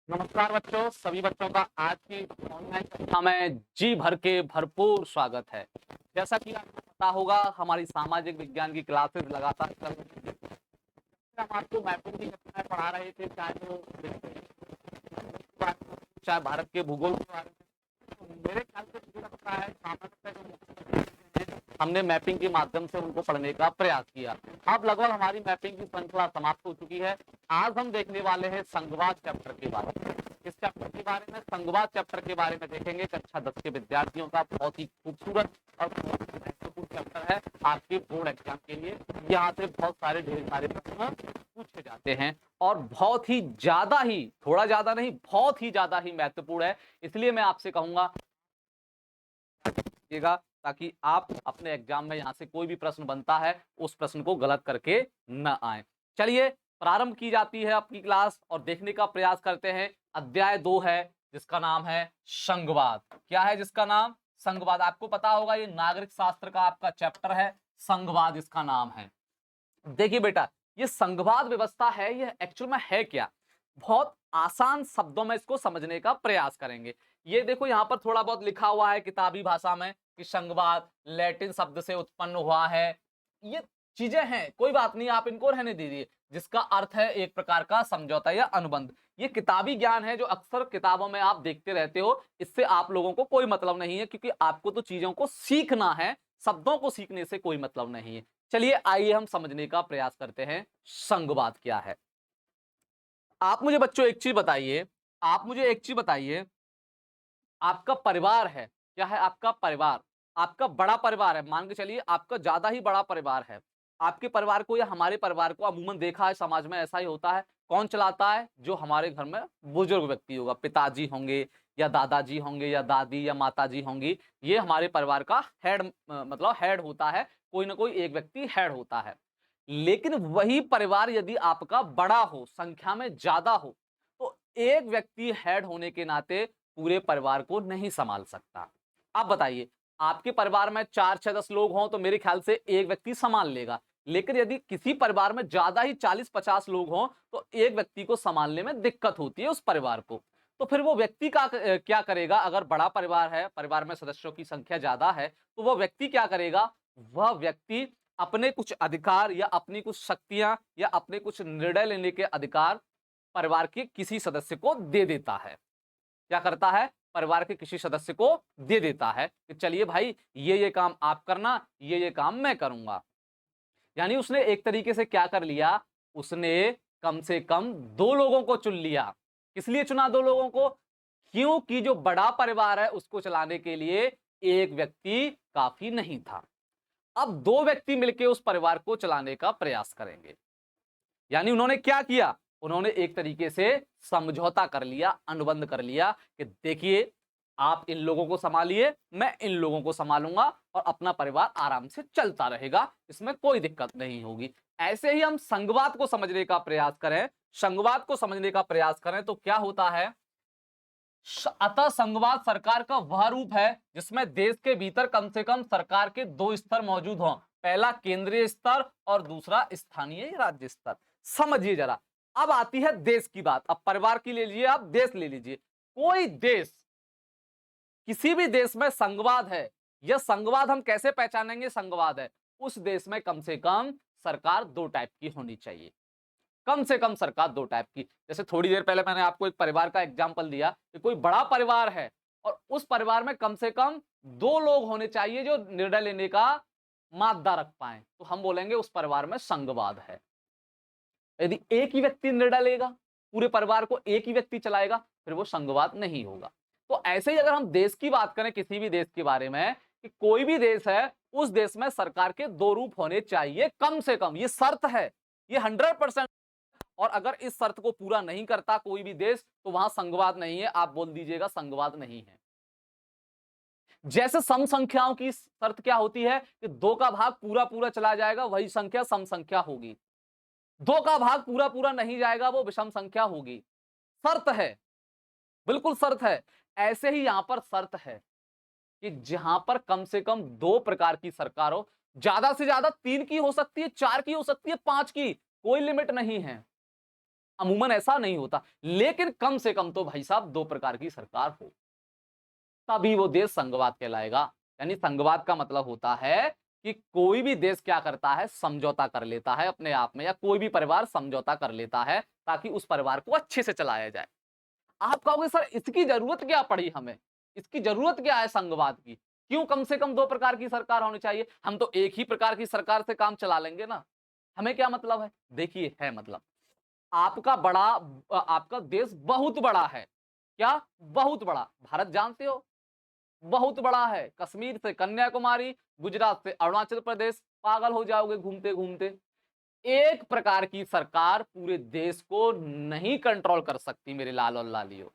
नमस्कार बच्चों, सभी बच्चों का आज की ऑनलाइन कक्षा में जी भर के भरपूर स्वागत है। जैसा कि आपको पता होगा, हमारी सामाजिक विज्ञान की क्लासेस लगातार चल रही थी। हम आपको मैपिंग की कक्षाएं पढ़ा रहे थे, चाहे भारत के भूगोल के बारे में। तो मेरे ख्याल से मुझे लगता है सामान्यतः जो मुख्य चीजें हैं, हमने मैपिंग के माध्यम से उनको पढ़ने का प्रयास किया। अब लगभग हमारी मैपिंग की श्रृंखला समाप्त हो चुकी है। आज हम देखने वाले हैं संघवाद चैप्टर के बारे में। इस चैप्टर के बारे में, संघवाद चैप्टर के बारे में देखेंगे। कक्षा 10 के विद्यार्थियों का बहुत ही खूबसूरत और बहुत ही महत्वपूर्ण चैप्टर है आपके बोर्ड एग्जाम के लिए। यहाँ से बहुत सारे ढेर सारे प्रश्न पूछे जाते हैं और बहुत ही ज्यादा ही, थोड़ा ज्यादा नहीं, बहुत ही ज्यादा ही महत्वपूर्ण है। इसलिए मैं आपसे कहूंगा ताकि आप अपने एग्जाम में यहाँ से कोई भी प्रश्न बनता है उस प्रश्न को गलत करके न आए। चलिए प्रारंभ की जाती है आपकी क्लास और देखने का प्रयास करते हैं। अध्याय 2 है जिसका नाम है संघवाद। क्या है जिसका नाम? संघवाद। आपको पता होगा ये नागरिक शास्त्र का आपका चैप्टर है, संघवाद इसका नाम है। देखिए बेटा, ये संघवाद व्यवस्था है, ये एक्चुअल में है क्या? बहुत आसान शब्दों में इसको समझने का प्रयास करेंगे। ये देखो यहाँ पर थोड़ा बहुत लिखा हुआ है किताबी भाषा में कि संघवाद लैटिन शब्द से उत्पन्न हुआ है। ये चीजें हैं, कोई बात नहीं, आप इनको रहने दीजिए। जिसका अर्थ है एक प्रकार का समझौता या अनुबंध। ये किताबी ज्ञान है जो अक्सर किताबों में आप देखते रहते हो। इससे आप लोगों को कोई मतलब नहीं है, क्योंकि आपको तो चीजों को सीखना है, शब्दों को सीखने से कोई मतलब नहीं है। चलिए आइए हम समझने का प्रयास करते हैं संघवाद क्या है। आप मुझे बच्चों एक चीज बताइए, आप मुझे एक चीज बताइए, आपका परिवार है, क्या है आपका परिवार? आपका बड़ा परिवार है, मान के चलिए आपका ज्यादा ही बड़ा परिवार है। आपके परिवार को या हमारे परिवार को अमूमन देखा है समाज में ऐसा ही होता है। कौन चलाता है? जो हमारे घर में बुजुर्ग व्यक्ति होगा, पिताजी होंगे या दादाजी होंगे या दादी या माताजी होंगी। ये हमारे परिवार का हेड, मतलब हेड होता है। कोई ना कोई एक व्यक्ति हेड होता है। लेकिन वही परिवार यदि आपका बड़ा हो, संख्या में ज्यादा हो, तो एक व्यक्ति हेड होने के नाते पूरे परिवार को नहीं संभाल सकता। आप बताइए, आपके परिवार में 4, 6, 10 लोग हों तो मेरे ख्याल से एक व्यक्ति संभाल लेगा। लेकिन यदि किसी परिवार में ज्यादा ही 40-50 लोग हों तो एक व्यक्ति को संभालने में दिक्कत होती है उस परिवार को। तो फिर वो व्यक्ति का क्या करेगा? अगर बड़ा परिवार है, परिवार में सदस्यों की संख्या ज्यादा है, तो वह व्यक्ति क्या करेगा? वह व्यक्ति अपने कुछ अधिकार या अपनी कुछ शक्तियां या अपने कुछ निर्णय लेने के अधिकार परिवार के किसी सदस्य को दे देता है। क्या करता है? परिवार के किसी सदस्य को दे देता है कि चलिए भाई, ये काम आप करना, ये काम मैं करूंगा। यानी उसने एक तरीके से क्या कर लिया? उसने कम से कम 2 लोगों को चुन लिया। किस लिए चुना 2 लोगों को? क्योंकि जो बड़ा परिवार है उसको चलाने के लिए एक व्यक्ति काफी नहीं था। अब 2 व्यक्ति मिलकर उस परिवार को चलाने का प्रयास करेंगे। यानी उन्होंने क्या किया? उन्होंने एक तरीके से समझौता कर लिया, अनुबंध कर लिया कि देखिए, आप इन लोगों को संभालिए, मैं इन लोगों को संभालूंगा और अपना परिवार आराम से चलता रहेगा, इसमें कोई दिक्कत नहीं होगी। ऐसे ही हम संघवाद को समझने का प्रयास करें, संघवाद को समझने का प्रयास करें तो क्या होता है? अतः संघवाद सरकार का वह रूप है जिसमें देश के भीतर कम से कम सरकार के 2 स्तर मौजूद हों। पहला केंद्रीय स्तर और दूसरा स्थानीय राज्य स्तर। समझिए जरा, अब आती है देश की बात। अब परिवार की ले लीजिए, आप देश ले लीजिए। कोई देश, किसी भी देश में संघवाद है, यह संघवाद हम कैसे पहचानेंगे? संघवाद है, उस देश में कम से कम सरकार 2 टाइप की होनी चाहिए। कम से कम सरकार 2 टाइप की। जैसे थोड़ी देर पहले मैंने आपको एक परिवार का एग्जांपल दिया कि कोई बड़ा परिवार है और उस परिवार में कम से कम 2 लोग होने चाहिए जो निर्णय लेने का मादा रख पाए, तो हम बोलेंगे उस परिवार में संघवाद है। यदि एक ही व्यक्ति निर्णय लेगा, पूरे परिवार को एक ही व्यक्ति चलाएगा, फिर वो संघवाद नहीं होगा। तो ऐसे ही अगर हम देश की बात करें, किसी भी देश के बारे में, कि कोई भी देश है, उस देश में सरकार के 2 रूप होने चाहिए कम से कम। ये शर्त है, ये 100%। और अगर इस शर्त को पूरा नहीं करता कोई भी देश, तो वहां संघवाद नहीं है। आप बोल दीजिएगा संघवाद नहीं है। जैसे सम संख्याओं की शर्त क्या होती है कि 2 का भाग पूरा पूरा चला जाएगा, वही संख्या सम संख्या होगी। 2 का भाग पूरा पूरा नहीं जाएगा, वो विषम संख्या होगी। शर्त है, बिल्कुल शर्त है। ऐसे ही यहां पर शर्त है कि जहां पर कम से कम 2 प्रकार की सरकार हो, ज्यादा से ज्यादा 3 की हो सकती है, 4 की हो सकती है, 5 की, कोई लिमिट नहीं है। अमूमन ऐसा नहीं होता, लेकिन कम से कम तो भाई साहब 2 प्रकार की सरकार हो, तभी वो देश संघवाद कहलाएगा। यानी संघवाद का मतलब होता है कि कोई भी देश क्या करता है, समझौता कर लेता है अपने आप में, या कोई भी परिवार समझौता कर लेता है ताकि उस परिवार को अच्छे से चलाया जाए। आप कहोगे सर इसकी जरूरत क्या पड़ी हमें, इसकी जरूरत क्या है संघवाद की, क्यों कम से कम 2 प्रकार की सरकार होनी चाहिए, हम तो एक ही प्रकार की सरकार से काम चला लेंगे ना, हमें क्या मतलब है? देखिए है मतलब, आपका देश बहुत बड़ा है, क्या बहुत बड़ा, भारत जानते हो बहुत बड़ा है, कश्मीर से कन्याकुमारी, गुजरात से अरुणाचल प्रदेश, पागल हो जाओगे घूमते घूमते। एक प्रकार की सरकार पूरे देश को नहीं कंट्रोल कर सकती मेरे लाल और लालियों,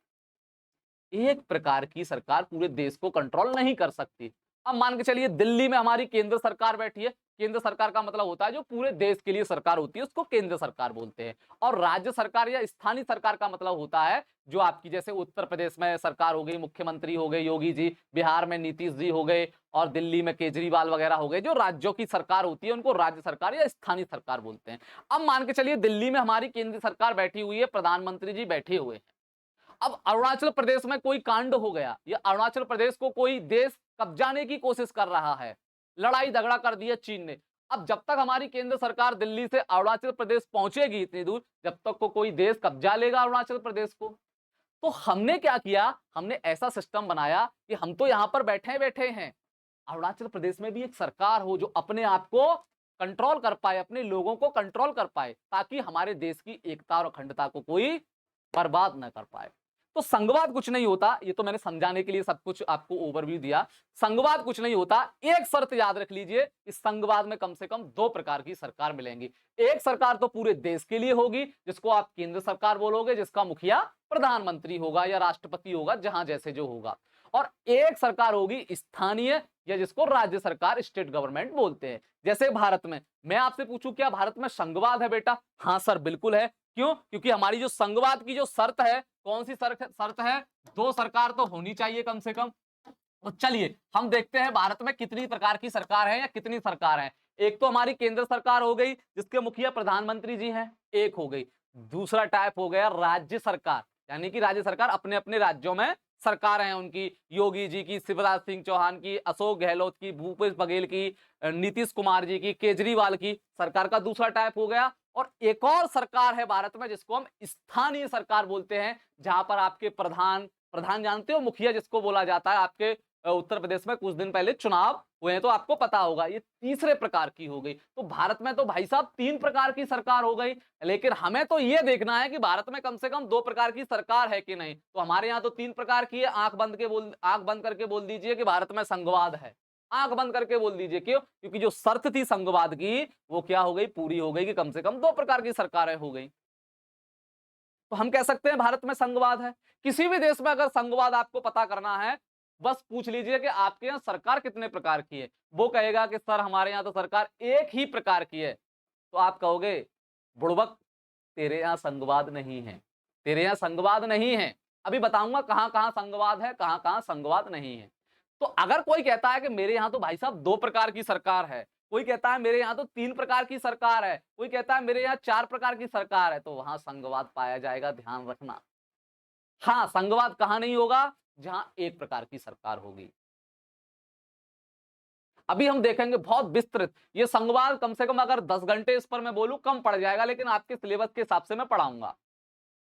एक प्रकार की सरकार पूरे देश को कंट्रोल नहीं कर सकती। अब मान के चलिए दिल्ली में हमारी केंद्र सरकार बैठी है, केंद्र सरकार का मतलब होता है जो पूरे देश के लिए सरकार होती है उसको केंद्र सरकार बोलते हैं, और राज्य सरकार या स्थानीय सरकार का मतलब होता है जो आपकी, जैसे उत्तर प्रदेश में सरकार हो गई, मुख्यमंत्री हो गए योगी जी, बिहार में नीतीश जी हो गए, और दिल्ली में केजरीवाल वगैरह हो गए, जो राज्यों की सरकार होती है उनको राज्य सरकार या स्थानीय सरकार बोलते हैं। अब मान के चलिए दिल्ली में हमारी केंद्र सरकार बैठी हुई है, प्रधानमंत्री जी बैठे हुए हैं। अब अरुणाचल प्रदेश में कोई कांड हो गया, या अरुणाचल प्रदेश को कोई देश कब्जाने की कोशिश कर रहा है, लड़ाई झगड़ा कर दिया चीन ने। अब जब तक हमारी केंद्र सरकार दिल्ली से अरुणाचल प्रदेश पहुंचेगी इतनी दूर, जब तक को कोई देश कब्जा लेगा अरुणाचल प्रदेश को। तो हमने क्या किया, हमने ऐसा सिस्टम बनाया कि हम तो यहां पर बैठे बैठे हैं, अरुणाचल प्रदेश में भी एक सरकार हो जो अपने आप को कंट्रोल कर पाए, अपने लोगों को कंट्रोल कर पाए, ताकि हमारे देश की एकता और अखंडता को कोई बर्बाद न कर पाए। तो संघवाद कुछ नहीं होता, ये तो मैंने समझाने के लिए सब कुछ आपको ओवरव्यू दिया। संघवाद कुछ नहीं होता, एक शर्त याद रख लीजिए, इस संघवाद में कम से कम 2 प्रकार की सरकार मिलेंगी। एक सरकार तो पूरे देश के लिए होगी जिसको आप केंद्र सरकार बोलोगे, जिसका मुखिया प्रधानमंत्री होगा या राष्ट्रपति होगा, जहां जैसे जो होगा, और एक सरकार होगी स्थानीय, या जिसको राज्य सरकार, स्टेट गवर्नमेंट बोलते हैं। जैसे भारत में, मैं आपसे पूछूं क्या भारत में संघवाद है बेटा? हाँ सर बिल्कुल है। क्यों? क्योंकि हमारी जो संघवाद की जो शर्त है, कौन सी शर्त है? 2 सरकार तो होनी चाहिए कम से कम। तो चलिए हम देखते हैं भारत में कितनी प्रकार की सरकार है या कितनी सरकार है। एक तो हमारी केंद्र सरकार हो गई जिसके मुखिया प्रधानमंत्री जी हैं, एक हो गई। दूसरा टाइप हो गया राज्य सरकार, यानी कि राज्य सरकार अपने अपने राज्यों में सरकार है उनकी, योगी जी की, शिवराज सिंह चौहान की, अशोक गहलोत की, भूपेश बघेल की, नीतीश कुमार जी की, केजरीवाल की, सरकार का दूसरा टाइप हो गया। और एक और सरकार है भारत में जिसको हम स्थानीय सरकार बोलते हैं, जहां पर आपके प्रधान प्रधान जानते हो, मुखिया जिसको बोला जाता है, आपके उत्तर प्रदेश में कुछ दिन पहले चुनाव हुए हैं तो आपको पता होगा, ये तीसरे प्रकार की हो गई। तो भारत में तो भाई साहब 3 प्रकार की सरकार हो गई, लेकिन हमें तो ये देखना है कि भारत में कम से कम 2 प्रकार की सरकार है कि नहीं। तो हमारे यहाँ तो 3 प्रकार की है, आंख बंद करके बोल दीजिए कि भारत में संघवाद है, आंख बंद करके बोल दीजिए। क्यों? क्योंकि जो शर्त थी संघवाद की वो क्या हो गई, पूरी हो गई, कि कम से कम 2 प्रकार की सरकारें हो गई। तो हम कह सकते हैं भारत में संघवाद है। किसी भी देश में अगर संघवाद आपको पता करना है, बस पूछ लीजिए कि आपके यहाँ सरकार कितने प्रकार की है। वो कहेगा कि सर हमारे यहाँ तो सरकार एक ही प्रकार की है। तो आप कहोगे बुड़बक, तेरे यहाँ संघवाद नहीं है, तेरे यहाँ संघवाद नहीं है। अभी बताऊंगा कहां कहां संघवाद है, कहां कहां संघवाद नहीं है। तो अगर कोई कहता है कि मेरे यहाँ तो भाई साहब 2 प्रकार की सरकार है, कोई कहता है मेरे यहाँ तो 3 प्रकार की सरकार है, कोई कहता है मेरे यहाँ 4 प्रकार की सरकार है, तो वहां संघवाद पाया जाएगा, ध्यान रखना। हाँ, संघवाद कहां नहीं होगा? जहां एक प्रकार की सरकार होगी। अभी हम देखेंगे बहुत विस्तृत ये संघवाद, कम से कम अगर 10 घंटे इस पर मैं बोलूं कम पड़ जाएगा, लेकिन आपके सिलेबस के हिसाब से मैं पढ़ाऊंगा।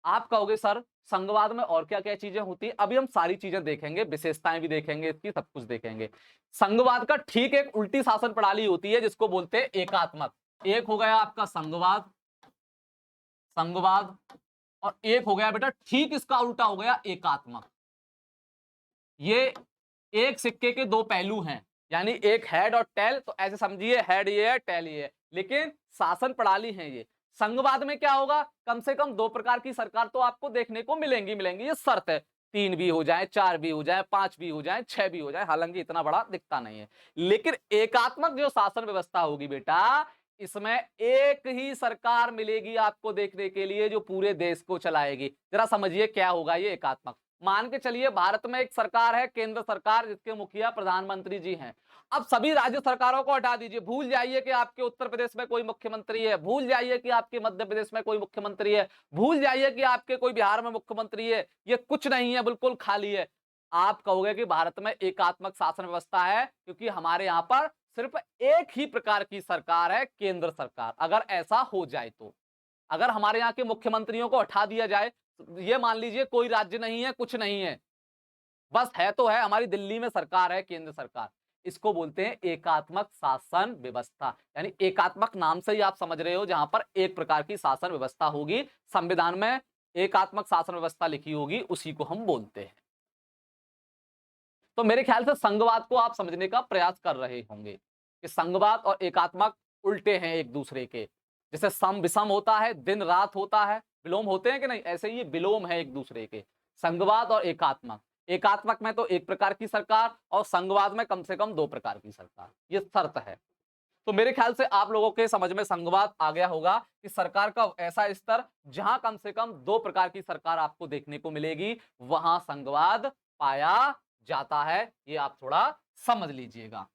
आप कहोगे सर संघवाद में और क्या क्या चीजें होती है? अभी हम सारी चीजें देखेंगे, विशेषताएं भी देखेंगे इसकी, सब कुछ देखेंगे। संघवाद का ठीक एक उल्टी शासन प्रणाली होती है जिसको बोलते हैं एकात्मक। एक हो गया आपका संघवाद, संघवाद, और एक हो गया बेटा ठीक इसका उल्टा हो गया एकात्मक। ये एक सिक्के के 2 पहलू हैं, यानी एक हेड और टेल, तो ऐसे समझिए हेड ये है, टेल ये है, लेकिन शासन प्रणाली है ये। संघवाद में क्या होगा? कम से कम 2 प्रकार की सरकार तो आपको देखने को मिलेंगी मिलेंगी, ये शर्त है। 3 भी हो जाए, 4 भी हो जाए, 5 भी हो जाए, 6 भी हो जाए, हालांकि इतना बड़ा दिखता नहीं है। लेकिन एकात्मक जो शासन व्यवस्था होगी बेटा, इसमें एक ही सरकार मिलेगी आपको देखने के लिए जो पूरे देश को चलाएगी। जरा समझिए क्या होगा ये एकात्मक। मान के चलिए भारत में एक सरकार है, केंद्र सरकार, जिसके मुखिया प्रधानमंत्री जी हैं। अब सभी राज्य सरकारों को हटा दीजिए, भूल जाइए कि आपके उत्तर प्रदेश में कोई मुख्यमंत्री है, भूल जाइए कि आपके मध्य प्रदेश में कोई मुख्यमंत्री है, भूल जाइए कि आपके कोई बिहार में मुख्यमंत्री है, ये कुछ नहीं है, बिल्कुल खाली है। आप कहोगे कि भारत में एकात्मक शासन व्यवस्था है क्योंकि हमारे यहाँ पर सिर्फ एक ही प्रकार की सरकार है, केंद्र सरकार। अगर ऐसा हो जाए तो, अगर हमारे यहाँ के मुख्यमंत्रियों को हटा दिया जाए, ये मान लीजिए कोई राज्य नहीं है, कुछ नहीं है, बस है तो है, हमारी दिल्ली में सरकार है, केंद्र सरकार, इसको बोलते हैं एकात्मक शासन व्यवस्था। यानी एकात्मक नाम से ही आप समझ रहे हो, जहां पर एक प्रकार की शासन व्यवस्था होगी, संविधान में एकात्मक शासन व्यवस्था लिखी होगी, उसी को हम बोलते हैं। तो मेरे ख्याल से संघवाद को आप समझने का प्रयास कर रहे होंगे कि संघवाद और एकात्मक उल्टे हैं एक दूसरे के। जैसे सम विषम होता है, दिन रात होता है, विलोम होते हैं कि नहीं, ऐसे ही विलोम है एक दूसरे के, संघवाद और एकात्मक। एकात्मक में तो एक प्रकार की सरकार और संघवाद में कम से कम दो प्रकार की सरकार, ये शर्त है। तो मेरे ख्याल से आप लोगों के समझ में संघवाद आ गया होगा कि सरकार का ऐसा स्तर जहां कम से कम दो प्रकार की सरकार आपको देखने को मिलेगी, वहां संघवाद पाया जाता है। ये आप थोड़ा समझ लीजिएगा।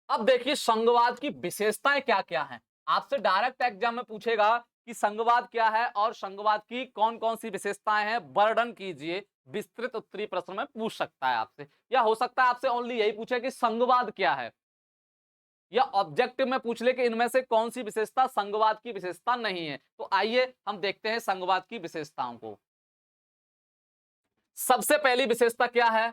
अब देखिए संघवाद की विशेषताएं क्या क्या हैं। आपसे डायरेक्ट एग्जाम में पूछेगा कि संघवाद क्या है और संघवाद की कौन कौन सी विशेषताएं हैं, वर्णन कीजिए। विस्तृत उत्तरीय प्रश्न में पूछ सकता है आपसे, या हो सकता है आपसे ओनली यही पूछे कि संघवाद क्या है, या ऑब्जेक्टिव में पूछ ले कि इनमें से कौन सी विशेषता संघवाद की विशेषता नहीं है। तो आइए हम देखते हैं संघवाद की विशेषताओं को। सबसे पहली विशेषता क्या है,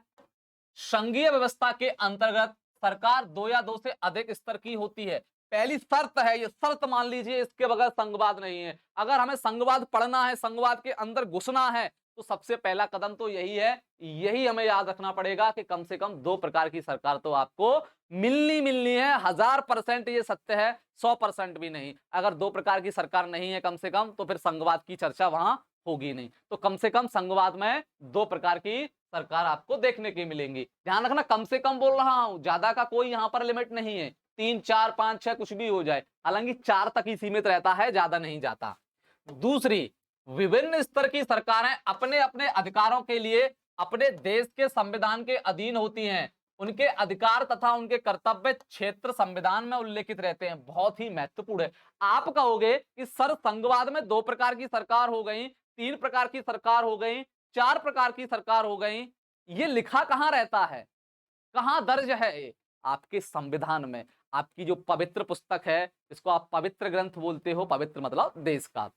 संघीय व्यवस्था के अंतर्गत सरकार दो या दो से अधिक स्तर की होती है। पहली शर्त है, ये शर्त मान लीजिए, इसके बगैर संघवाद नहीं है। अगर हमें संघवाद पढ़ना है, संघवाद के अंदर घुसना है, तो सबसे पहला कदम तो यही है, यही हमें याद रखना पड़ेगा कि कम से कम दो प्रकार की सरकार तो आपको मिलनी है। 1000% ये सत्य है, 100% भी नहीं। अगर दो प्रकार की सरकार नहीं है कम से कम, तो फिर संघवाद की चर्चा वहां होगी नहीं। तो कम से कम संघवाद में दो प्रकार की सरकार आपको देखने की मिलेंगी। ध्यान रखना, कम से कम बोल रहा हूं, ज्यादा का कोई यहां पर लिमिट नहीं है, 3 4 5 6 कुछ भी हो जाए, हालांकि 4 तक ही सीमित रहता है, ज्यादा नहीं जाता। दूसरी, विभिन्न स्तर की सरकारें अपने अपने अधिकारों के लिए अपने देश के संविधान के अधीन होती हैं। उनके अधिकार तथा उनके कर्तव्य क्षेत्र संविधान में उल्लेखित रहते हैं। बहुत ही महत्वपूर्ण है। आप कहोगे कि सर संघवाद में दो प्रकार की सरकार हो गई, 3 प्रकार की सरकार हो गई, 4 प्रकार की सरकार हो गई, ये लिखा कहां रहता है, कहां दर्ज है? ये आपके संविधान में। आपकी जो पवित्र पुस्तक है, इसको आप पवित्र ग्रंथ बोलते हो, पवित्र मतलब देश का,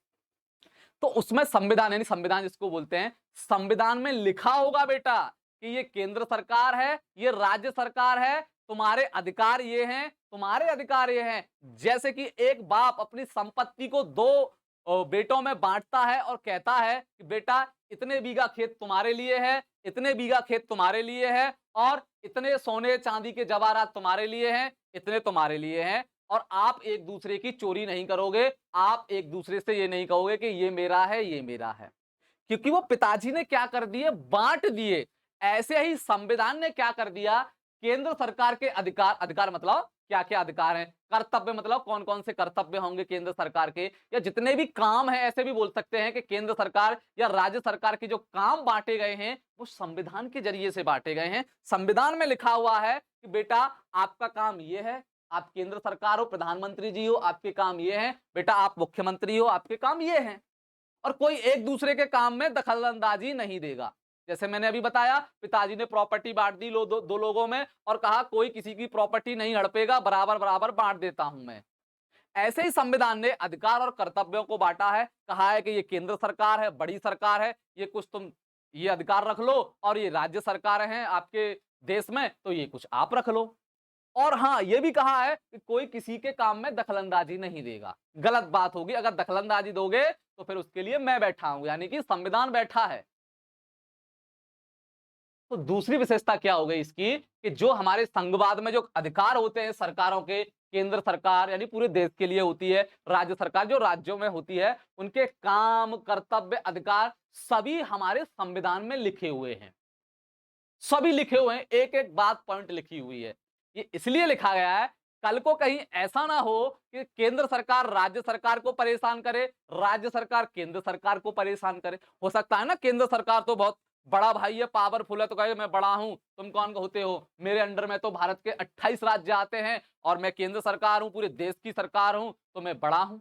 तो उसमें संविधान, यानी संविधान जिसको बोलते हैं, संविधान में लिखा होगा बेटा कि ये केंद्र सरकार है, ये राज्य सरकार है, तुम्हारे अधिकार ये हैं, तुम्हारे अधिकार ये हैं। जैसे कि एक बाप अपनी संपत्ति को दो बेटों में बांटता है और कहता है कि बेटा इतने बीघा खेत तुम्हारे लिए है, इतने बीघा खेत तुम्हारे लिए है, और इतने सोने चांदी के जवाहरात तुम्हारे लिए हैं, इतने तुम्हारे लिए हैं। और आप एक दूसरे की चोरी नहीं करोगे, आप एक दूसरे से ये नहीं कहोगे कि ये मेरा है, ये मेरा है, क्योंकि वो पिताजी ने क्या कर दिए, बांट दिए। ऐसे ही संविधान ने क्या कर दिया, केंद्र सरकार के अधिकार, अधिकार मतलब क्या क्या अधिकार हैं, कर्तव्य मतलब कौन कौन से कर्तव्य होंगे केंद्र सरकार के, या जितने भी काम हैं, ऐसे भी बोल सकते हैं कि केंद्र सरकार या राज्य सरकार के जो काम बांटे गए हैं वो संविधान के जरिए से बांटे गए हैं। संविधान में लिखा हुआ है कि बेटा आपका काम ये है, आप केंद्र सरकार हो, प्रधानमंत्री जी हो, आपके काम ये है, बेटा आप मुख्यमंत्री हो, आपके काम ये हैं। और कोई एक दूसरे के काम में दखलंदाजी नहीं देगा। जैसे मैंने अभी बताया, पिताजी ने प्रॉपर्टी बांट दी दो लोगों में और कहा कोई किसी की प्रॉपर्टी नहीं हड़पेगा, बराबर बराबर बांट देता हूं मैं। ऐसे ही संविधान ने अधिकार और कर्तव्यों को बांटा है, कहा है कि ये केंद्र सरकार है, बड़ी सरकार है, ये कुछ तुम ये अधिकार रख लो, और ये राज्य सरकार हैं आपके देश में, तो ये कुछ आप रख लो। और हाँ, ये भी कहा है कि कोई किसी के काम में दखलंदाजी नहीं देगा। गलत बात होगी, अगर दखलंदाजी दोगे तो फिर उसके लिए मैं बैठा हूं, यानी कि संविधान बैठा है। तो दूसरी विशेषता क्या हो गई इसकी, कि जो हमारे संघवाद में जो अधिकार होते हैं सरकारों के, केंद्र सरकार यानी पूरे देश के लिए होती है, राज्य सरकार जो राज्यों में होती है, उनके काम, कर्तव्य, अधिकार सभी हमारे संविधान में लिखे हुए हैं। सभी लिखे हुए हैं, एक एक बात पॉइंट लिखी हुई है। ये इसलिए लिखा गया है कल को कहीं ऐसा ना हो कि केंद्र सरकार राज्य सरकार को परेशान करे, राज्य सरकार केंद्र सरकार को परेशान करे। हो सकता है ना केंद्र सरकार तो बहुत बड़ा भाई है, पावरफुल है, तो कहे मैं बड़ा हूं, तुम कौन होते हो, मेरे अंडर में तो भारत के 28 राज्य आते हैं और मैं केंद्र सरकार हूं, पूरे देश की सरकार हूं, तो मैं बड़ा हूं।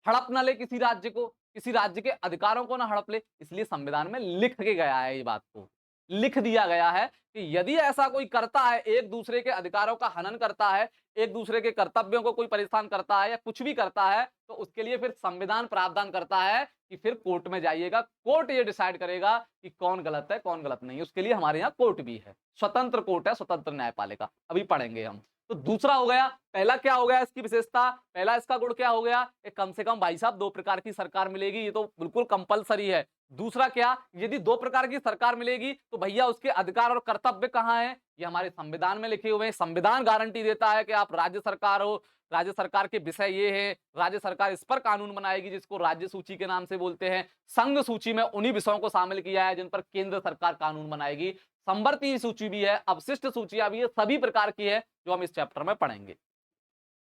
हड़प ना ले किसी राज्य को, किसी राज्य के अधिकारों को ना हड़प ले, इसलिए संविधान में लिख के गया है, ये बात को लिख दिया गया है कि यदि ऐसा कोई करता है, एक दूसरे के अधिकारों का हनन करता है, एक दूसरे के कर्तव्यों को कोई परेशान करता है या कुछ भी करता है, तो उसके लिए फिर संविधान प्रावधान करता है कि फिर कोर्ट में जाइएगा, कोर्ट ये डिसाइड करेगा कि कौन गलत है कौन गलत नहीं है। उसके लिए हमारे यहाँ कोर्ट भी है, स्वतंत्र कोर्ट है, स्वतंत्र न्यायपालिका, अभी पढ़ेंगे हम। तो दूसरा हो गया, पहला क्या हो गया इसकी विशेषता, पहला इसका गुण क्या हो गया, कम से कम भाई साहब 2 प्रकार की सरकार मिलेगी, ये तो बिल्कुल कंपलसरी है। दूसरा क्या, यदि 2 प्रकार की सरकार मिलेगी तो भैया उसके अधिकार और कर्तव्य कहां हैं, ये हमारे संविधान में लिखे हुए हैं। संविधान गारंटी देता है कि आप राज्य सरकार हो, राज्य सरकार के विषय ये है, राज्य सरकार इस पर कानून बनाएगी जिसको राज्य सूची के नाम से बोलते हैं। संघ सूची में उन्हीं विषयों को शामिल किया है जिन पर केंद्र सरकार कानून बनाएगी। संवर्ती सूची भी है, अवशिष्ट सूचियां भी है, सभी प्रकार की है जो हम इस चैप्टर में पढ़ेंगे।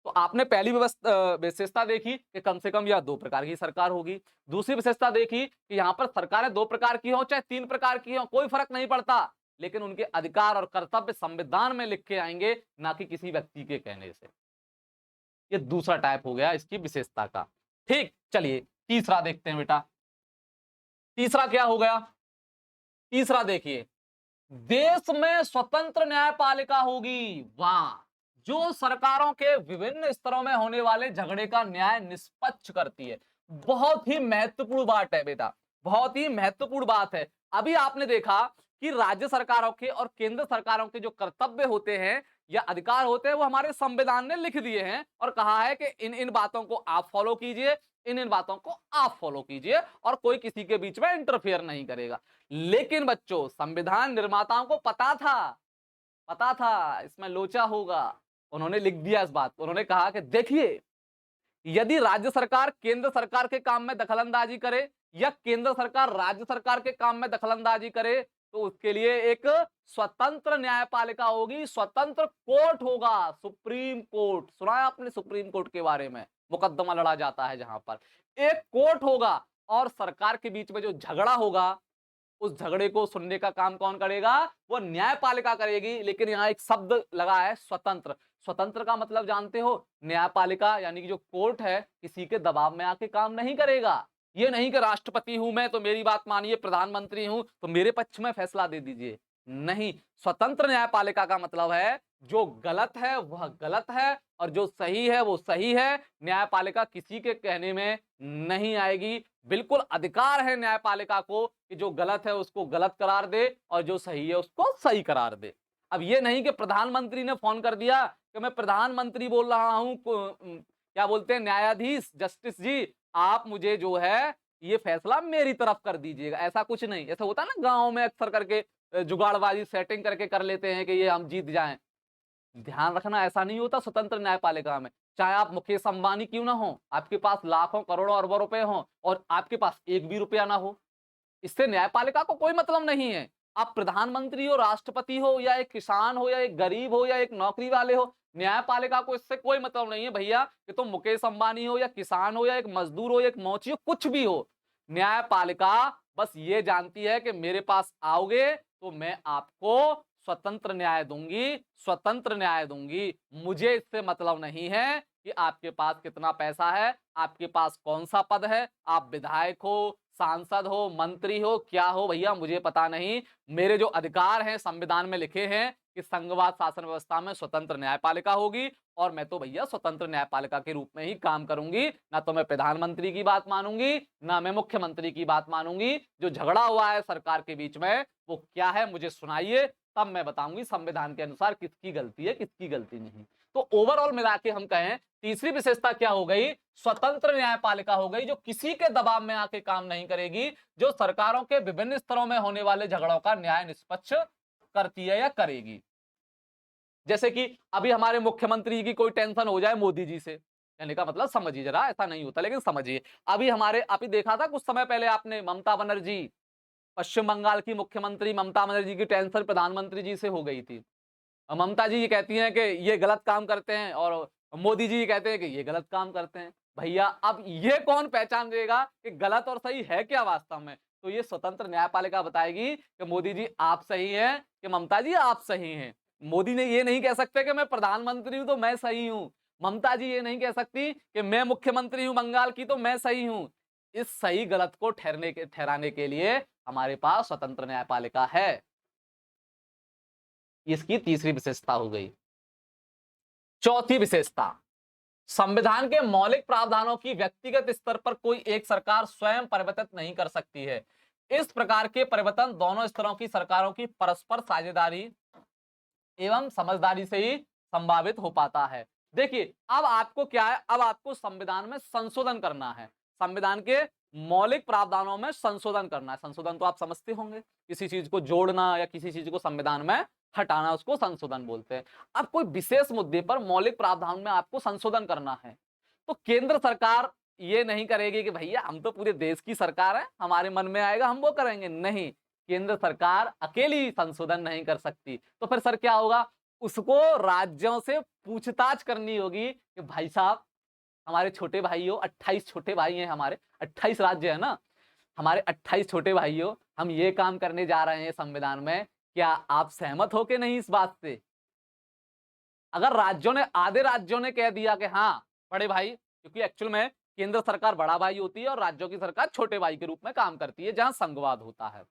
तो आपने पहली विशेषता देखी कि कम से कम यह 2 प्रकार की सरकार होगी। दूसरी विशेषता देखी कि यहां पर सरकारें 2 प्रकार की हो चाहे 3 प्रकार की हो, कोई फर्क नहीं पड़ता, लेकिन उनके अधिकार और कर्तव्य संविधान में लिख के आएंगे, ना कि किसी व्यक्ति के कहने से। ये दूसरा टाइप हो गया इसकी विशेषता का। ठीक, चलिए तीसरा देखते हैं बेटा। तीसरा क्या हो गया, तीसरा देखिए, देश में स्वतंत्र न्यायपालिका होगी। वाह, जो सरकारों के विभिन्न स्तरों में होने वाले झगड़े का न्याय निष्पक्ष करती है। बहुत ही महत्वपूर्ण बात है बेटा, बहुत ही महत्वपूर्ण बात है। अभी आपने देखा कि राज्य सरकारों के और केंद्र सरकारों के जो कर्तव्य होते हैं या अधिकार होते हैं, वो हमारे संविधान ने लिख दिए हैं और कहा है कि इन इन बातों को आप फॉलो कीजिए, इन इन बातों को आप फॉलो कीजिए, और कोई किसी के बीच में इंटरफेयर नहीं करेगा। लेकिन बच्चों, संविधान निर्माताओं को पता था इसमें लोचा होगा, उन्होंने लिख दिया इस बात को। उन्होंने कहा कि देखिए, यदि राज्य सरकार केंद्र सरकार के काम में दखलंदाजी करे या केंद्र सरकार राज्य सरकार के काम में दखलंदाजी करे, तो उसके लिए एक स्वतंत्र न्यायपालिका होगी, स्वतंत्र कोर्ट होगा, सुप्रीम कोर्ट। सुना है आपने सुप्रीम कोर्ट के बारे में, मुकदमा लड़ा जाता है जहां पर एक कोर्ट होगा, और सरकार के बीच में जो झगड़ा होगा, उस झगड़े को सुनने का काम कौन करेगा, वो न्यायपालिका करेगी। लेकिन यहाँ एक शब्द लगा है, स्वतंत्र। स्वतंत्र का मतलब जानते हो, न्यायपालिका यानी कि जो कोर्ट है, किसी के दबाव में आके काम नहीं करेगा। ये नहीं कि राष्ट्रपति हूं मैं तो मेरी बात मानिए, प्रधानमंत्री हूं तो मेरे पक्ष में फैसला दे दीजिए। नहीं, स्वतंत्र न्यायपालिका का मतलब है जो गलत है वह गलत है और जो सही है वो सही है। न्यायपालिका किसी के कहने में नहीं आएगी। बिल्कुल अधिकार है न्यायपालिका को कि जो गलत है उसको गलत करार दे और जो सही है उसको सही करार दे। अब ये नहीं कि प्रधानमंत्री ने फोन कर दिया कि मैं प्रधानमंत्री बोल रहा हूं, क्या बोलते हैं, न्यायाधीश, जस्टिस जी, आप मुझे जो है ये फैसला मेरी तरफ कर दीजिएगा। ऐसा कुछ नहीं। ऐसा होता है ना गांव में अक्सर करके जुगाड़बाजी सेटिंग करके कर लेते हैं कि ये हम जीत जाएं। ध्यान रखना, ऐसा नहीं होता स्वतंत्र न्यायपालिका में। चाहे आप मुकेश अंबानी क्यों ना हो, आपके पास लाखों करोड़ों अरबों रुपए हो और आपके पास एक भी रुपया ना हो, इससे न्यायपालिका को कोई मतलब नहीं है। आप प्रधानमंत्री हो, राष्ट्रपति हो, या एक किसान हो, या एक गरीब हो, या एक नौकरी वाले हो, न्यायपालिका को इससे कोई मतलब नहीं है भैया कि तुम मुकेश अंबानी हो या किसान हो या एक मजदूर हो या एक मौची हो, कुछ भी हो। न्यायपालिका बस ये जानती है कि मेरे पास आओगे तो मैं आपको स्वतंत्र न्याय दूंगी, स्वतंत्र न्याय दूंगी। मुझे इससे मतलब नहीं है कि आपके पास कितना पैसा है, आपके पास कौन सा पद है, आप विधायक हो, सांसद हो, मंत्री हो, क्या हो, भैया मुझे पता नहीं। मेरे जो अधिकार हैं संविधान में लिखे हैं कि संघवाद शासन व्यवस्था में स्वतंत्र न्यायपालिका होगी, और मैं तो भैया स्वतंत्र न्यायपालिका के रूप में ही काम करूंगी। ना तो मैं प्रधानमंत्री की बात मानूंगी, ना मैं मुख्यमंत्री की बात मानूंगी। जो झगड़ा हुआ है सरकार के बीच में वो क्या है मुझे सुनाइए, तब मैं बताऊंगी संविधान के अनुसार किसकी गलती है किसकी गलती नहीं। तो ओवरऑल मिला के हम कहें, तीसरी विशेषता क्या हो गई, स्वतंत्र न्यायपालिका हो गई, जो किसी के दबाव में आके काम नहीं करेगी, जो सरकारों के विभिन्न स्तरों में होने वाले झगड़ों का न्याय निष्पक्ष करती है या करेगी। जैसे कि अभी हमारे मुख्यमंत्री की कोई टेंशन हो जाए मोदी जी से, कहने का मतलब समझिए जरा, ऐसा नहीं होता लेकिन समझिए। अभी हमारे अभी देखा था कुछ समय पहले आपने, ममता बनर्जी, पश्चिम बंगाल की मुख्यमंत्री ममता बनर्जी की टेंशन प्रधानमंत्री जी से हो गई थी। ममता जी ये कहती हैं कि ये गलत काम करते हैं और मोदी जी ये कहते हैं कि ये गलत काम करते हैं। भैया अब ये कौन पहचान देगा कि गलत और सही है क्या वास्तव में? तो ये स्वतंत्र न्यायपालिका बताएगी कि मोदी जी आप सही हैं कि ममता जी आप सही हैं। मोदी ने ये नहीं कह सकते कि मैं प्रधानमंत्री हूं तो मैं सही हूं। ममता जी ये नहीं कह सकती कि मैं मुख्यमंत्री हूं बंगाल की तो मैं सही हूं। इस सही गलत को ठहराने के लिए हमारे पास स्वतंत्र न्यायपालिका है। इसकी तीसरी विशेषता हो गई। चौथी विशेषता, संविधान के मौलिक प्रावधानों की व्यक्तिगत स्तर पर कोई एक सरकार स्वयं परिवर्तित नहीं कर सकती है। इस प्रकार के परिवर्तन दोनों स्तरों की सरकारों की परस्पर साझेदारी एवं समझदारी से ही संभावित हो पाता है। देखिए अब आपको क्या है, अब आपको संविधान में संशोधन करना है। संविधान के मौलिक प्रावधानों में संशोधन करना है। संशोधन तो आप समझते होंगे, किसी चीज को जोड़ना या किसी चीज को संविधान में हटाना, उसको संशोधन बोलते हैं। अब कोई विशेष मुद्दे पर मौलिक प्रावधान में आपको संशोधन करना है तो केंद्र सरकार ये नहीं करेगी कि भैया हम तो पूरे देश की सरकार है, हमारे मन में आएगा हम वो करेंगे। नहीं, केंद्र सरकार अकेली संशोधन नहीं कर सकती। तो फिर सर क्या होगा, उसको राज्यों से पूछताछ करनी होगी कि भाई साहब हमारे छोटे भाइयों, 28 छोटे भाई हैं हमारे, 28 राज्य है ना, हमारे 28 छोटे भाइयों, हम ये काम करने जा रहे हैं संविधान में, क्या आप सहमत हो कि नहीं इस बात से? अगर राज्यों ने, आधे राज्यों ने कह दिया कि हाँ बड़े भाई, क्योंकि एक्चुअल में केंद्र सरकार बड़ा भाई होती है और राज्यों की सरकार छोटे भाई के रूप में काम करती है जहां संघवाद होता है।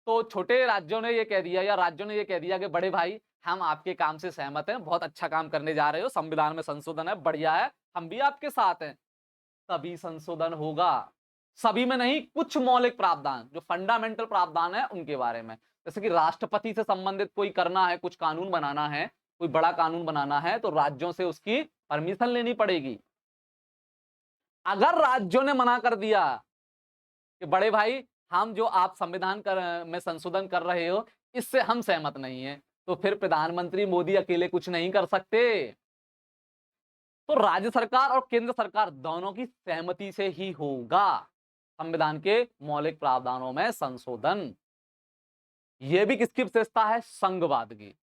तो छोटे राज्यों ने ये कह दिया या राज्यों ने ये कह दिया कि बड़े भाई हम आपके काम से सहमत हैं, बहुत अच्छा काम करने जा रहे हो, संविधान में संशोधन है, बढ़िया है, हम भी आपके साथ हैं, तभी संशोधन होगा। सभी में नहीं, कुछ मौलिक प्रावधान जो फंडामेंटल प्रावधान है उनके बारे में, जैसे कि राष्ट्रपति से संबंधित कोई करना है, कुछ कानून बनाना है, कोई बड़ा कानून बनाना है तो राज्यों से उसकी परमिशन लेनी पड़ेगी। अगर राज्यों ने मना कर दिया कि बड़े भाई हम जो आप संविधान में संशोधन कर रहे हो इससे हम सहमत नहीं हैं, तो फिर प्रधानमंत्री मोदी अकेले कुछ नहीं कर सकते। तो राज्य सरकार और केंद्र सरकार दोनों की सहमति से ही होगा संविधान के मौलिक प्रावधानों में संशोधन। यह भी किसकी विशेषता है, संघवाद की।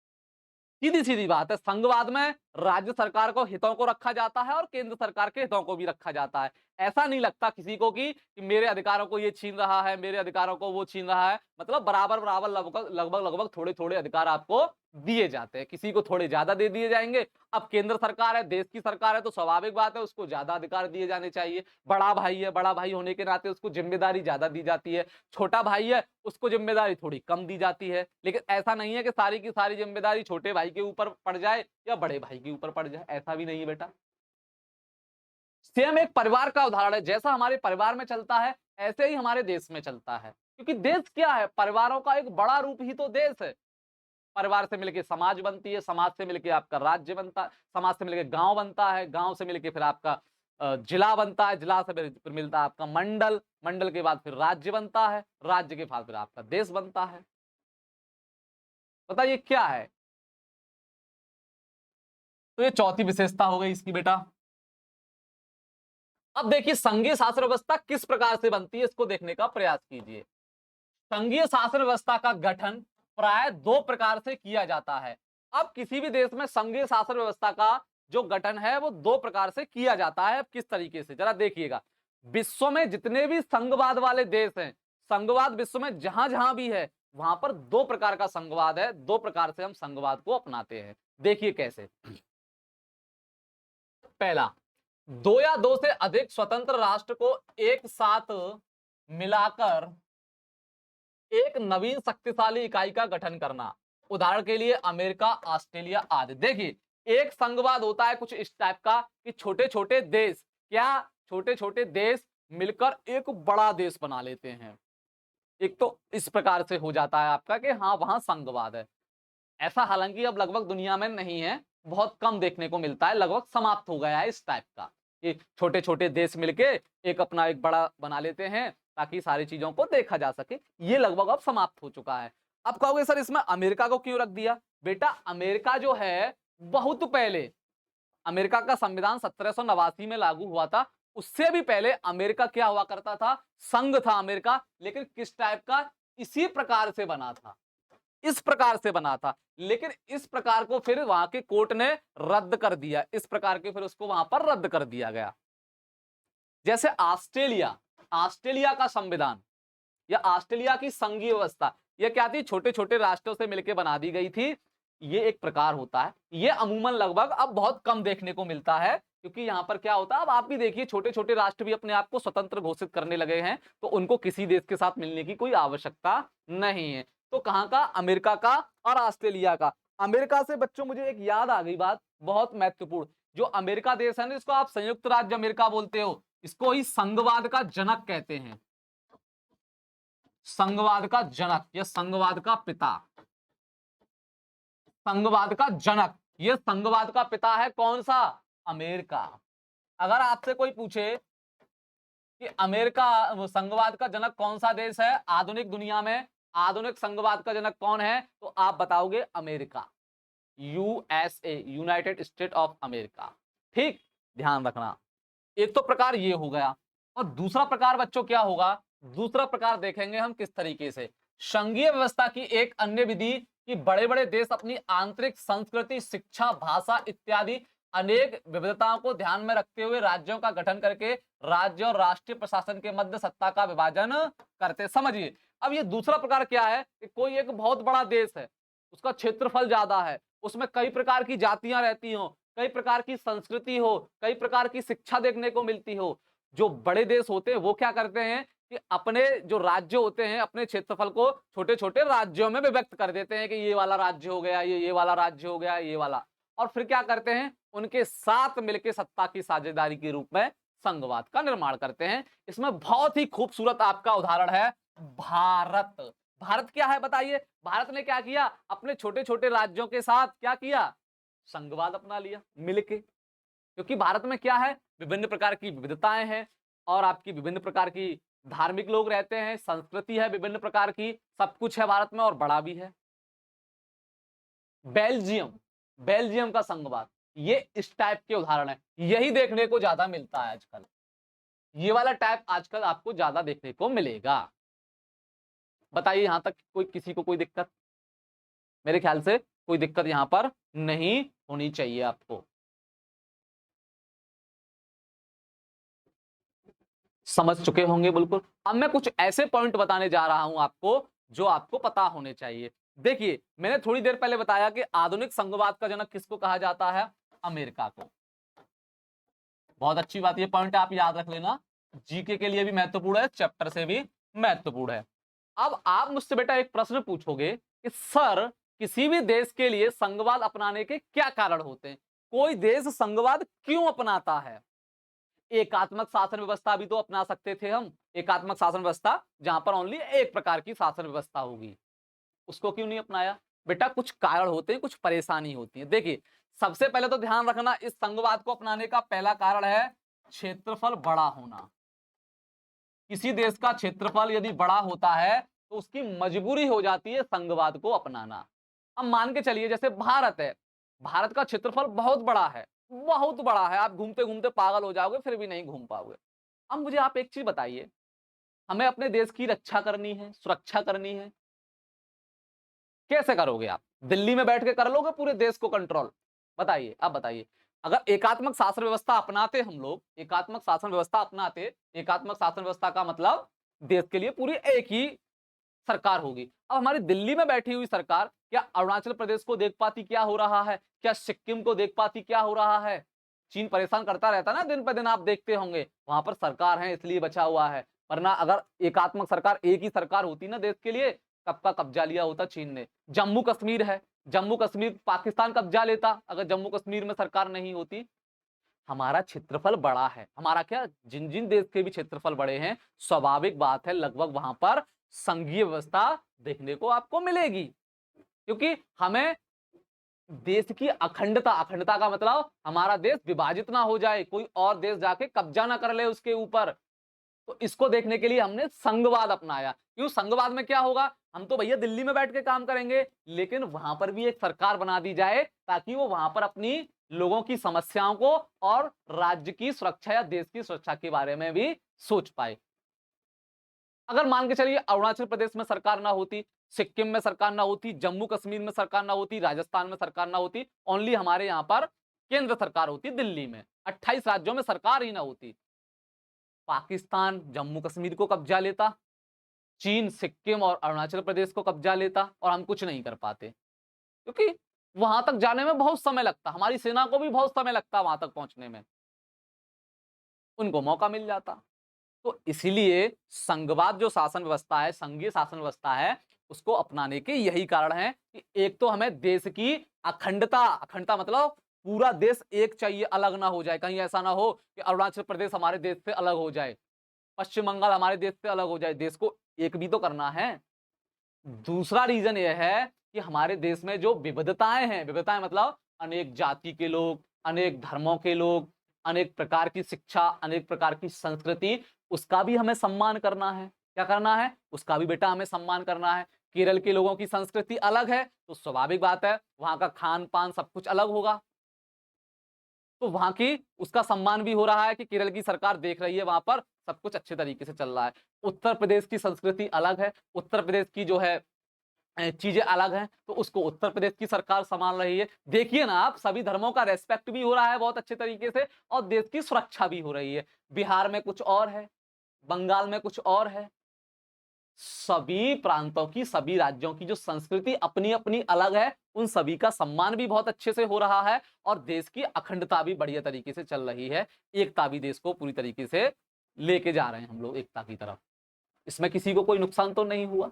सीधी सीधी बात है, संघवाद में राज्य सरकार को हितों को रखा जाता है और केंद्र सरकार के हितों को भी रखा जाता है। ऐसा नहीं लगता किसी को कि मेरे अधिकारों को ये छीन रहा है, मेरे अधिकारों को वो छीन रहा है, मतलब बराबर बराबर लगभग थोड़े थोड़े अधिकार आपको दिए जाते हैं। किसी को थोड़े ज्यादा दे दिए जाएंगे। अब केंद्र सरकार है, देश की सरकार है, तो स्वाभाविक बात है उसको ज्यादा अधिकार दिए जाने चाहिए। बड़ा भाई है, बड़ा भाई होने के नाते उसको जिम्मेदारी ज्यादा दी जाती है। छोटा भाई है, उसको जिम्मेदारी थोड़ी कम दी जाती है। लेकिन ऐसा नहीं है कि सारी की सारी जिम्मेदारी छोटे भाई के ऊपर पड़ जाए या बड़े भाई के ऊपर पड़ जाए, ऐसा भी नहीं है बेटा। सेम एक परिवार का उदाहरण है, जैसा हमारे परिवार में चलता है ऐसे ही हमारे देश में चलता है। क्योंकि देश क्या है, परिवारों का एक बड़ा रूप ही तो देश है। परिवार से मिलके समाज बनती है, समाज से मिलके आपका राज्य बनता है, समाज से मिलके गांव बनता है, गांव से मिलके फिर आपका जिला बनता है, जिला से फिर मिलता है आपका मंडल, मंडल के बाद फिर राज्य बनता है, राज्य के बाद फिर आपका देश बनता है। बताइए क्या है। तो ये चौथी विशेषता हो गई इसकी बेटा। अब देखिए संघीय शासन व्यवस्था किस प्रकार से बनती है, इसको देखने का प्रयास कीजिए। संघीय शासन व्यवस्था का गठन प्राय दो प्रकार से किया जाता है। अब किसी भी देश में संघीय शासन व्यवस्था का जो गठन है वो दो प्रकार से किया जाता है। अब किस तरीके से, जरा देखिएगा। विश्व में जितने भी संघवाद वाले देश हैं, संघवाद विश्व में जहां जहां भी है वहां पर दो प्रकार का संघवाद है, दो प्रकार से हम संघवाद को अपनाते हैं। देखिए कैसे। पहला, दो या दो से अधिक स्वतंत्र राष्ट्र को एक साथ मिलाकर एक नवीन शक्तिशाली इकाई का गठन करना। उदाहरण के लिए अमेरिका, ऑस्ट्रेलिया आदि। देखिए एक संघवाद होता है कुछ इस टाइप का कि छोटे छोटे देश, क्या छोटे छोटे देश मिलकर एक बड़ा देश बना लेते हैं। एक तो इस प्रकार से हो जाता है आपका कि हाँ वहां संघवाद है। ऐसा हालांकि अब लगभग दुनिया में नहीं है, बहुत कम देखने को मिलता है, लगभग समाप्त हो गया है इस टाइप का कि छोटे छोटे देश मिलके एक अपना एक बड़ा बना लेते हैं ताकि सारी चीजों को देखा जा सके। ये लगभग अब समाप्त हो चुका है। अब कहोगे सर इसमें अमेरिका को क्यों रख दिया? बेटा अमेरिका जो है बहुत पहले, अमेरिका का संविधान 1789 में लागू हुआ था। उससे भी पहले अमेरिका क्या हुआ करता था, संघ था अमेरिका, लेकिन किस टाइप का, इसी प्रकार से बना था। इस प्रकार से बना था, लेकिन इस प्रकार को फिर वहां के कोर्ट ने रद्द कर दिया, इस प्रकार के फिर उसको वहां पर रद्द कर दिया गया। जैसे ऑस्ट्रेलिया, ऑस्ट्रेलिया का संविधान या ऑस्ट्रेलिया की संघीय व्यवस्था, ये क्या थी, छोटे छोटे राष्ट्रों से मिलकर बना दी गई थी। ये एक प्रकार होता है, ये अमूमन लगभग अब बहुत कम देखने को मिलता है, क्योंकि यहां पर क्या होता है, अब आप भी देखिए छोटे छोटे राष्ट्र भी अपने आप को स्वतंत्र घोषित करने लगे हैं, तो उनको किसी देश के साथ मिलने की कोई आवश्यकता नहीं है। तो कहां का, अमेरिका का और ऑस्ट्रेलिया का। अमेरिका से बच्चों मुझे एक याद आ गई बात, बहुत महत्वपूर्ण। जो अमेरिका देश है ना, इसको आप संयुक्त राज्य अमेरिका बोलते हो, इसको ही संघवाद का जनक कहते हैं, संघवाद का जनक या संघवाद का पिता, संघवाद का जनक। ये संघवाद का पिता है कौन सा, अमेरिका। अगर आपसे कोई पूछे कि अमेरिका संघवाद का जनक कौन सा देश है आधुनिक दुनिया में, आधुनिक संघवाद का जनक कौन है, तो आप बताओगे America, USA, United state of America. ठीक, ध्यान रखना। एक तो प्रकार ये हो गया, और दूसरा प्रकार बच्चों क्या होगा, दूसरा प्रकार देखेंगे हम किस तरीके से। संघीय व्यवस्था की एक अन्य विधि कि बड़े बड़े देश अपनी आंतरिक संस्कृति, शिक्षा, भाषा इत्यादि अनेक विविधताओं को ध्यान में रखते हुए राज्यों का गठन करके राज्य और राष्ट्रीय प्रशासन के मध्य सत्ता का विभाजन करते। समझिए, अब ये दूसरा प्रकार क्या है कि कोई एक बहुत बड़ा देश है, उसका क्षेत्रफल ज्यादा है, उसमें कई प्रकार की जातियां रहती हो, कई प्रकार की संस्कृति हो, कई प्रकार की शिक्षा देखने को मिलती हो। जो बड़े देश होते हैं वो क्या करते हैं कि अपने जो राज्य होते हैं, अपने क्षेत्रफल को छोटे छोटे राज्यों में विभक्त कर देते हैं कि ये वाला राज्य हो गया, ये वाला राज्य हो गया, ये वाला, और फिर क्या करते हैं, उनके साथ मिलकर सत्ता की साझेदारी के रूप में संघवाद का निर्माण करते हैं। इसमें बहुत ही खूबसूरत आपका उदाहरण है भारत। भारत क्या है बताइए, भारत ने क्या किया, अपने छोटे छोटे राज्यों के साथ क्या किया, संघवाद अपना लिया मिलके। क्योंकि भारत में क्या है, विभिन्न प्रकार की विविधताएं हैं, और आपकी विभिन्न प्रकार की धार्मिक लोग रहते हैं, संस्कृति है विभिन्न प्रकार की, सब कुछ है भारत में और बड़ा भी है। बेल्जियम, बेल्जियम का संघवाद, ये इस टाइप के उदाहरण है, यही देखने को ज्यादा मिलता है आजकल, ये वाला टाइप आजकल आपको ज्यादा देखने को मिलेगा। बताइए यहां तक कोई किसी को कोई दिक्कत, मेरे ख्याल से कोई दिक्कत यहां पर नहीं होनी चाहिए आपको। समझ चुके होंगे बिल्कुल। अब मैं कुछ ऐसे पॉइंट बताने जा रहा हूं आपको जो आपको पता होने चाहिए। देखिए, मैंने थोड़ी देर पहले बताया कि आधुनिक संघवाद का जनक किसको कहा जाता है, अमेरिका को। बहुत अच्छी बात, ये पॉइंट आप याद रख लेना, जीके के लिए भी महत्वपूर्ण है, चैप्टर से भी महत्वपूर्ण है। अब आप मुझसे बेटा एक प्रश्न पूछोगे कि सर किसी भी देश के लिए संघवाद अपनाने के क्या कारण होते हैं, कोई देश संघवाद क्यों अपनाता है। एकात्मक शासन व्यवस्था भी तो अपना सकते थे हम, एकात्मक शासन व्यवस्था जहां पर ओनली एक प्रकार की शासन व्यवस्था होगी, उसको क्यों नहीं अपनाया। बेटा कुछ कारण होते हैं, कुछ परेशानी होती है। देखिए, सबसे पहले तो ध्यान रखना, इस संघवाद को अपनाने का पहला कारण है क्षेत्रफल बड़ा होना। किसी देश का क्षेत्रफल यदि बड़ा होता है तो उसकी मजबूरी हो जाती है संघवाद को अपनाना। अब मान के चलिए जैसे भारत है, भारत का क्षेत्रफल बहुत बड़ा है, बहुत बड़ा है, आप घूमते घूमते पागल हो जाओगे फिर भी नहीं घूम पाओगे। अब मुझे आप एक चीज बताइए, हमें अपने देश की रक्षा करनी है, सुरक्षा करनी है, कैसे करोगे आप, दिल्ली में बैठ के कर लोगे पूरे देश को कंट्रोल, बताइए। अब बताइए, अगर एकात्मक शासन व्यवस्था अपनाते हम लोग, एकात्मक शासन व्यवस्था अपनाते, एकात्मक शासन व्यवस्था का मतलब देश के लिए पूरी एक ही सरकार होगी। अब हमारी दिल्ली में बैठी हुई सरकार क्या अरुणाचल प्रदेश को देख पाती क्या हो रहा है, क्या सिक्किम को देख पाती क्या हो रहा है। चीन परेशान करता रहता ना दिन पे दिन, आप देखते होंगे, वहां पर सरकार है इसलिए बचा हुआ है, वरना अगर एकात्मक सरकार एक ही सरकार होती ना देश के लिए, कब का कब्जा लिया होता चीन ने। जम्मू कश्मीर है, जम्मू कश्मीर पाकिस्तान कब्जा लेता अगर जम्मू कश्मीर में सरकार नहीं होती। हमारा क्षेत्रफल बड़ा है, हमारा क्या, जिन जिन देश के भी क्षेत्रफल बड़े हैं, स्वाभाविक बात है लगभग वहां पर संघीय व्यवस्था देखने को आपको मिलेगी, क्योंकि हमें देश की अखंडता, अखंडता का मतलब हमारा देश विभाजित ना हो जाए, कोई और देश जाके कब्जा ना कर ले उसके ऊपर। तो इसको देखने के लिए हमने संघवाद अपनाया। क्यों, संघवाद में क्या होगा, हम तो भैया दिल्ली में बैठ के काम करेंगे, लेकिन वहां पर भी एक सरकार बना दी जाए ताकि वो वहां पर अपनी लोगों की समस्याओं को और राज्य की सुरक्षा या देश की सुरक्षा के बारे में भी सोच पाए। अगर मान के चलिए अरुणाचल प्रदेश में सरकार ना होती सिक्किम में सरकार ना होती, जम्मू कश्मीर में सरकार ना होती, राजस्थान में सरकार ना होती, ओनली हमारे यहाँ पर केंद्र सरकार होती दिल्ली में, 28 राज्यों में सरकार ही ना होती। पाकिस्तान जम्मू कश्मीर को कब्जा लेता, चीन सिक्किम और अरुणाचल प्रदेश को कब्जा लेता और हम कुछ नहीं कर पाते, क्योंकि वहां तक जाने में बहुत समय लगता, हमारी सेना को भी बहुत समय लगता वहां तक पहुंचने में, उनको मौका मिल जाता। तो इसीलिए संघवाद जो शासन व्यवस्था है, संघीय शासन व्यवस्था है, उसको अपनाने के यही कारण है कि एक तो हमें देश की अखंडता, अखंडता मतलब पूरा देश एक चाहिए, अलग ना हो जाए, कहीं ऐसा ना हो कि अरुणाचल प्रदेश हमारे देश से अलग हो जाए, पश्चिम बंगाल हमारे देश से अलग हो जाए, देश को एक भी तो करना है। दूसरा रीजन यह है कि हमारे देश में जो विविधताएं हैं, विविधताएं मतलब अनेक जाति के लोग, अनेक धर्मों के लोग, अनेक प्रकार की शिक्षा, अनेक प्रकार की संस्कृति, उसका भी हमें सम्मान करना है। क्या करना है? उसका भी बेटा हमें सम्मान करना है। केरल के लोगों की संस्कृति अलग है, तो स्वाभाविक बात है वहां का खान पान सब कुछ अलग होगा, तो वहां की उसका सम्मान भी हो रहा है कि केरल की सरकार देख रही है वहां पर सब कुछ अच्छे तरीके से चल रहा है। उत्तर प्रदेश की संस्कृति अलग है, उत्तर प्रदेश की जो है चीजें अलग हैं, तो उसको उत्तर प्रदेश की सरकार संभाल रही है। देखिए ना आप, सभी धर्मों का रेस्पेक्ट भी हो रहा है बहुत अच्छे तरीके से और देश की सुरक्षा भी हो रही है। बिहार में कुछ और है, बंगाल में कुछ और है, सभी प्रांतों की, सभी राज्यों की जो संस्कृति अपनी अपनी अलग है, उन सभी का सम्मान भी बहुत अच्छे से हो रहा है और देश की अखंडता भी बढ़िया तरीके से चल रही है। एकता भी देश को पूरी तरीके से लेके जा रहे हैं हम लोग एकता की तरफ, इसमें किसी को कोई नुकसान तो नहीं हुआ।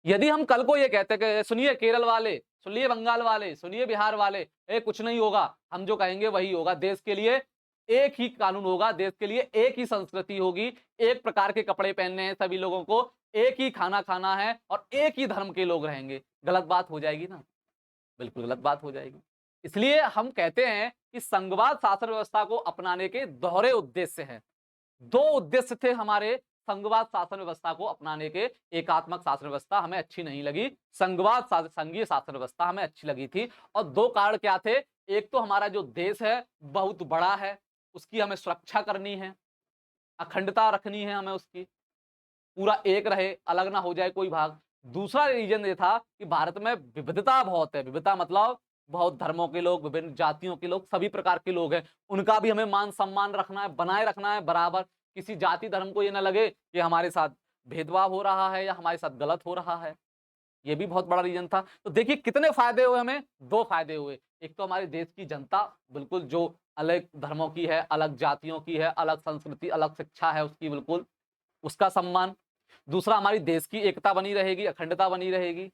यदि हम कल को ये कहते कि सुनिए केरल वाले, सुनिए बंगाल वाले, सुनिए बिहार वाले, कुछ नहीं होगा, हम जो कहेंगे वही होगा, देश के लिए एक ही कानून होगा, देश के लिए एक ही संस्कृति होगी, एक प्रकार के कपड़े पहनने हैं सभी लोगों को, एक ही खाना खाना है और एक ही धर्म के लोग रहेंगे, गलत बात हो जाएगी ना? बिल्कुल गलत बात हो जाएगी। इसलिए हम कहते हैं कि संघवाद शासन व्यवस्था को अपनाने के दोहरे उद्देश्य हैं। दो उद्देश्य थे हमारे संघवाद शासन व्यवस्था को अपनाने के। एकात्मक शासन व्यवस्था हमें अच्छी नहीं लगी, संघवाद संघीय शासन व्यवस्था हमें अच्छी लगी थी। और दो कारण क्या थे? एक तो हमारा जो देश है बहुत बड़ा है, उसकी हमें सुरक्षा करनी है, अखंडता रखनी है हमें, उसकी पूरा एक रहे, अलग ना हो जाए कोई भाग। दूसरा रीजन ये था कि भारत में विविधता बहुत है, विविधता मतलब बहुत धर्मों के लोग, विभिन्न जातियों के लोग, सभी प्रकार के लोग हैं, उनका भी हमें मान सम्मान रखना है, बनाए रखना है बराबर। किसी जाति धर्म को ये ना लगे कि हमारे साथ भेदभाव हो रहा है या हमारे साथ गलत हो रहा है, ये भी बहुत बड़ा रीजन था। तो देखिए कितने फायदे हुए हमें, दो फायदे हुए। एक तो हमारे देश की जनता बिल्कुल जो अलग धर्मों की है, अलग जातियों की है, अलग संस्कृति, अलग शिक्षा है उसकी, बिल्कुल उसका सम्मान। दूसरा हमारी देश की एकता बनी रहेगी, अखंडता बनी रहेगी,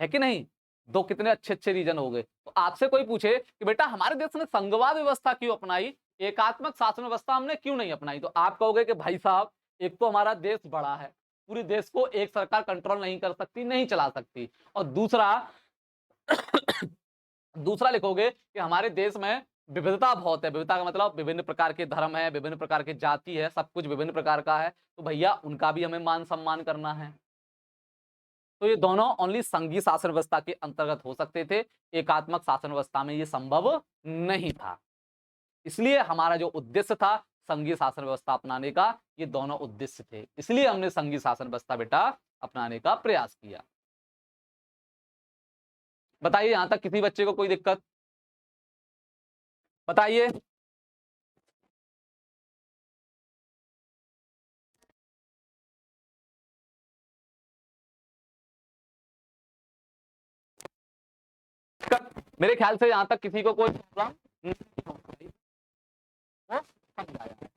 है कि नहीं? दो कितने अच्छे अच्छे रीजन हो गए। तो आपसे कोई पूछे कि बेटा हमारे देश ने संघवाद व्यवस्था क्यों अपनाई, एकात्मक शासन व्यवस्था हमने क्यों नहीं अपनाई, तो आप कहोगे कि भाई साहब एक तो हमारा देश बड़ा है, पूरे देश को एक सरकार कंट्रोल नहीं कर सकती, नहीं चला सकती, और दूसरा दूसरा लिखोगे कि हमारे देश में विविधता बहुत है। विविधता का मतलब विभिन्न प्रकार के धर्म है, विभिन्न प्रकार के जाति है, सब कुछ विभिन्न प्रकार का है, तो भैया उनका भी हमें मान सम्मान करना है। तो ये दोनों ओनली संघीय शासन व्यवस्था के अंतर्गत हो सकते थे, एकात्मक शासन व्यवस्था में ये संभव नहीं था। इसलिए हमारा जो उद्देश्य था संघीय शासन व्यवस्था अपनाने का, ये दोनों उद्देश्य थे, इसलिए हमने संघीय शासन व्यवस्था बेटा अपनाने का प्रयास किया। बताइए यहां तक किसी बच्चे को कोई दिक्कत? बताइए। मेरे ख्याल से यहां तक किसी को कोई प्रॉब्लम नहीं होगी, वो समझाया है।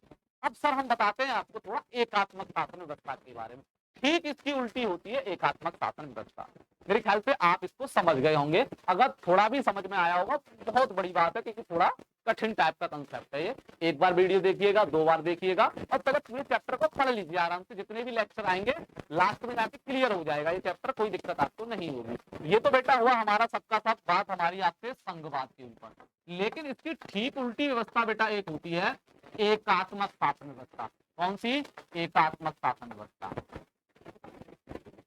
अब सर हम बताते हैं आपको थोड़ा एकात्मक शासन व्यवस्था के बारे में। ठीक इसकी उल्टी होती है एकात्मक शासन व्यवस्था। मेरे ख्याल से आप इसको समझ गए होंगे, अगर थोड़ा भी समझ में आया होगा बहुत बड़ी बात है, क्योंकि थोड़ा कठिन टाइप का कंसेप्ट है ये। एक बार वीडियो देखिएगा, दो बार देखिएगा और पहले पूरे चैप्टर को पढ़ लीजिए आराम से, जितने भी लेक्चर आएंगे लास्ट में जाके क्लियर हो जाएगा ये चैप्टर, कोई दिक्कत आपको नहीं होगी। ये तो बेटा हुआ हमारा सबका सब बात हमारी आपसे संघवाद के ऊपर, लेकिन इसकी ठीक उल्टी व्यवस्था बेटा एक होती है एकात्मक शासन व्यवस्था। कौन सी? एकात्मक शासन व्यवस्था।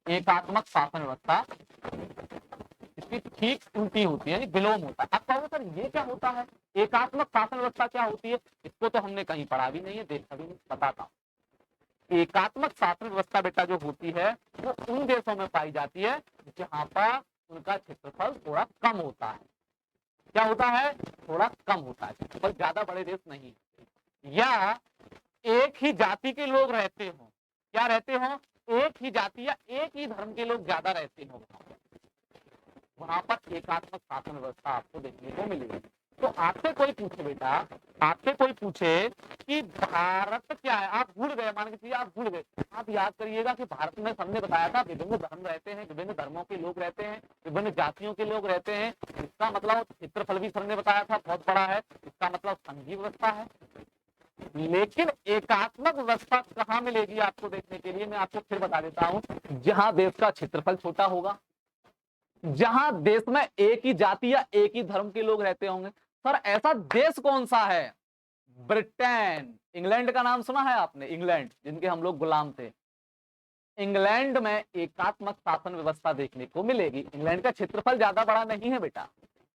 एकात्मक शासन व्यवस्था इसकी ठीक उल्टी होती है, विलोम होता है। आप कहोगे सर ये क्या होता है, एकात्मक शासन व्यवस्था क्या होती है? इसको तो हमने कहीं पढ़ा भी नहीं है, देखा भी नहीं, बताता हूं। एकात्मक शासन व्यवस्था बेटा जो होती है वो उन देशों में पाई जाती है जहां पर उनका क्षेत्रफल थोड़ा कम होता है। क्या होता है? थोड़ा कम होता है, पर ज्यादा बड़े देश नहीं, या एक ही जाति के लोग रहते हो। क्या रहते हो? एक ही जाति या एक ही धर्म के लोग ज्यादा रहते हो, वहां पर एकात्मक शासन व्यवस्था आपको देखने को मिलेगी। तो आपसे कोई पूछे बेटा, आपसे कोई पूछे कि भारत क्या है, आप भूल गए, मान के चलिए आप भूल गए, आप याद करिएगा कि भारत में हमने बताया था विभिन्न धर्म रहते हैं, विभिन्न धर्मों के लोग रहते हैं, विभिन्न जातियों के लोग रहते हैं। इसका मतलब क्षेत्रफल भी सर ने बताया था बहुत बड़ा है, इसका मतलब संघीय व्यवस्था है। लेकिन एकात्मक व्यवस्था कहाँ मिलेगी आपको देखने के लिए? मैं आपको फिर बता देता हूं, जहां देश का क्षेत्रफल छोटा होगा, जहां देश में एक ही जाति या एक ही धर्म के लोग रहते होंगे। सर ऐसा देश कौन सा है? ब्रिटेन। इंग्लैंड का नाम सुना है आपने? इंग्लैंड, जिनके हम लोग गुलाम थे। इंग्लैंड में एकात्मक शासन व्यवस्था देखने को मिलेगी। इंग्लैंड का क्षेत्रफल ज्यादा बड़ा नहीं है बेटा,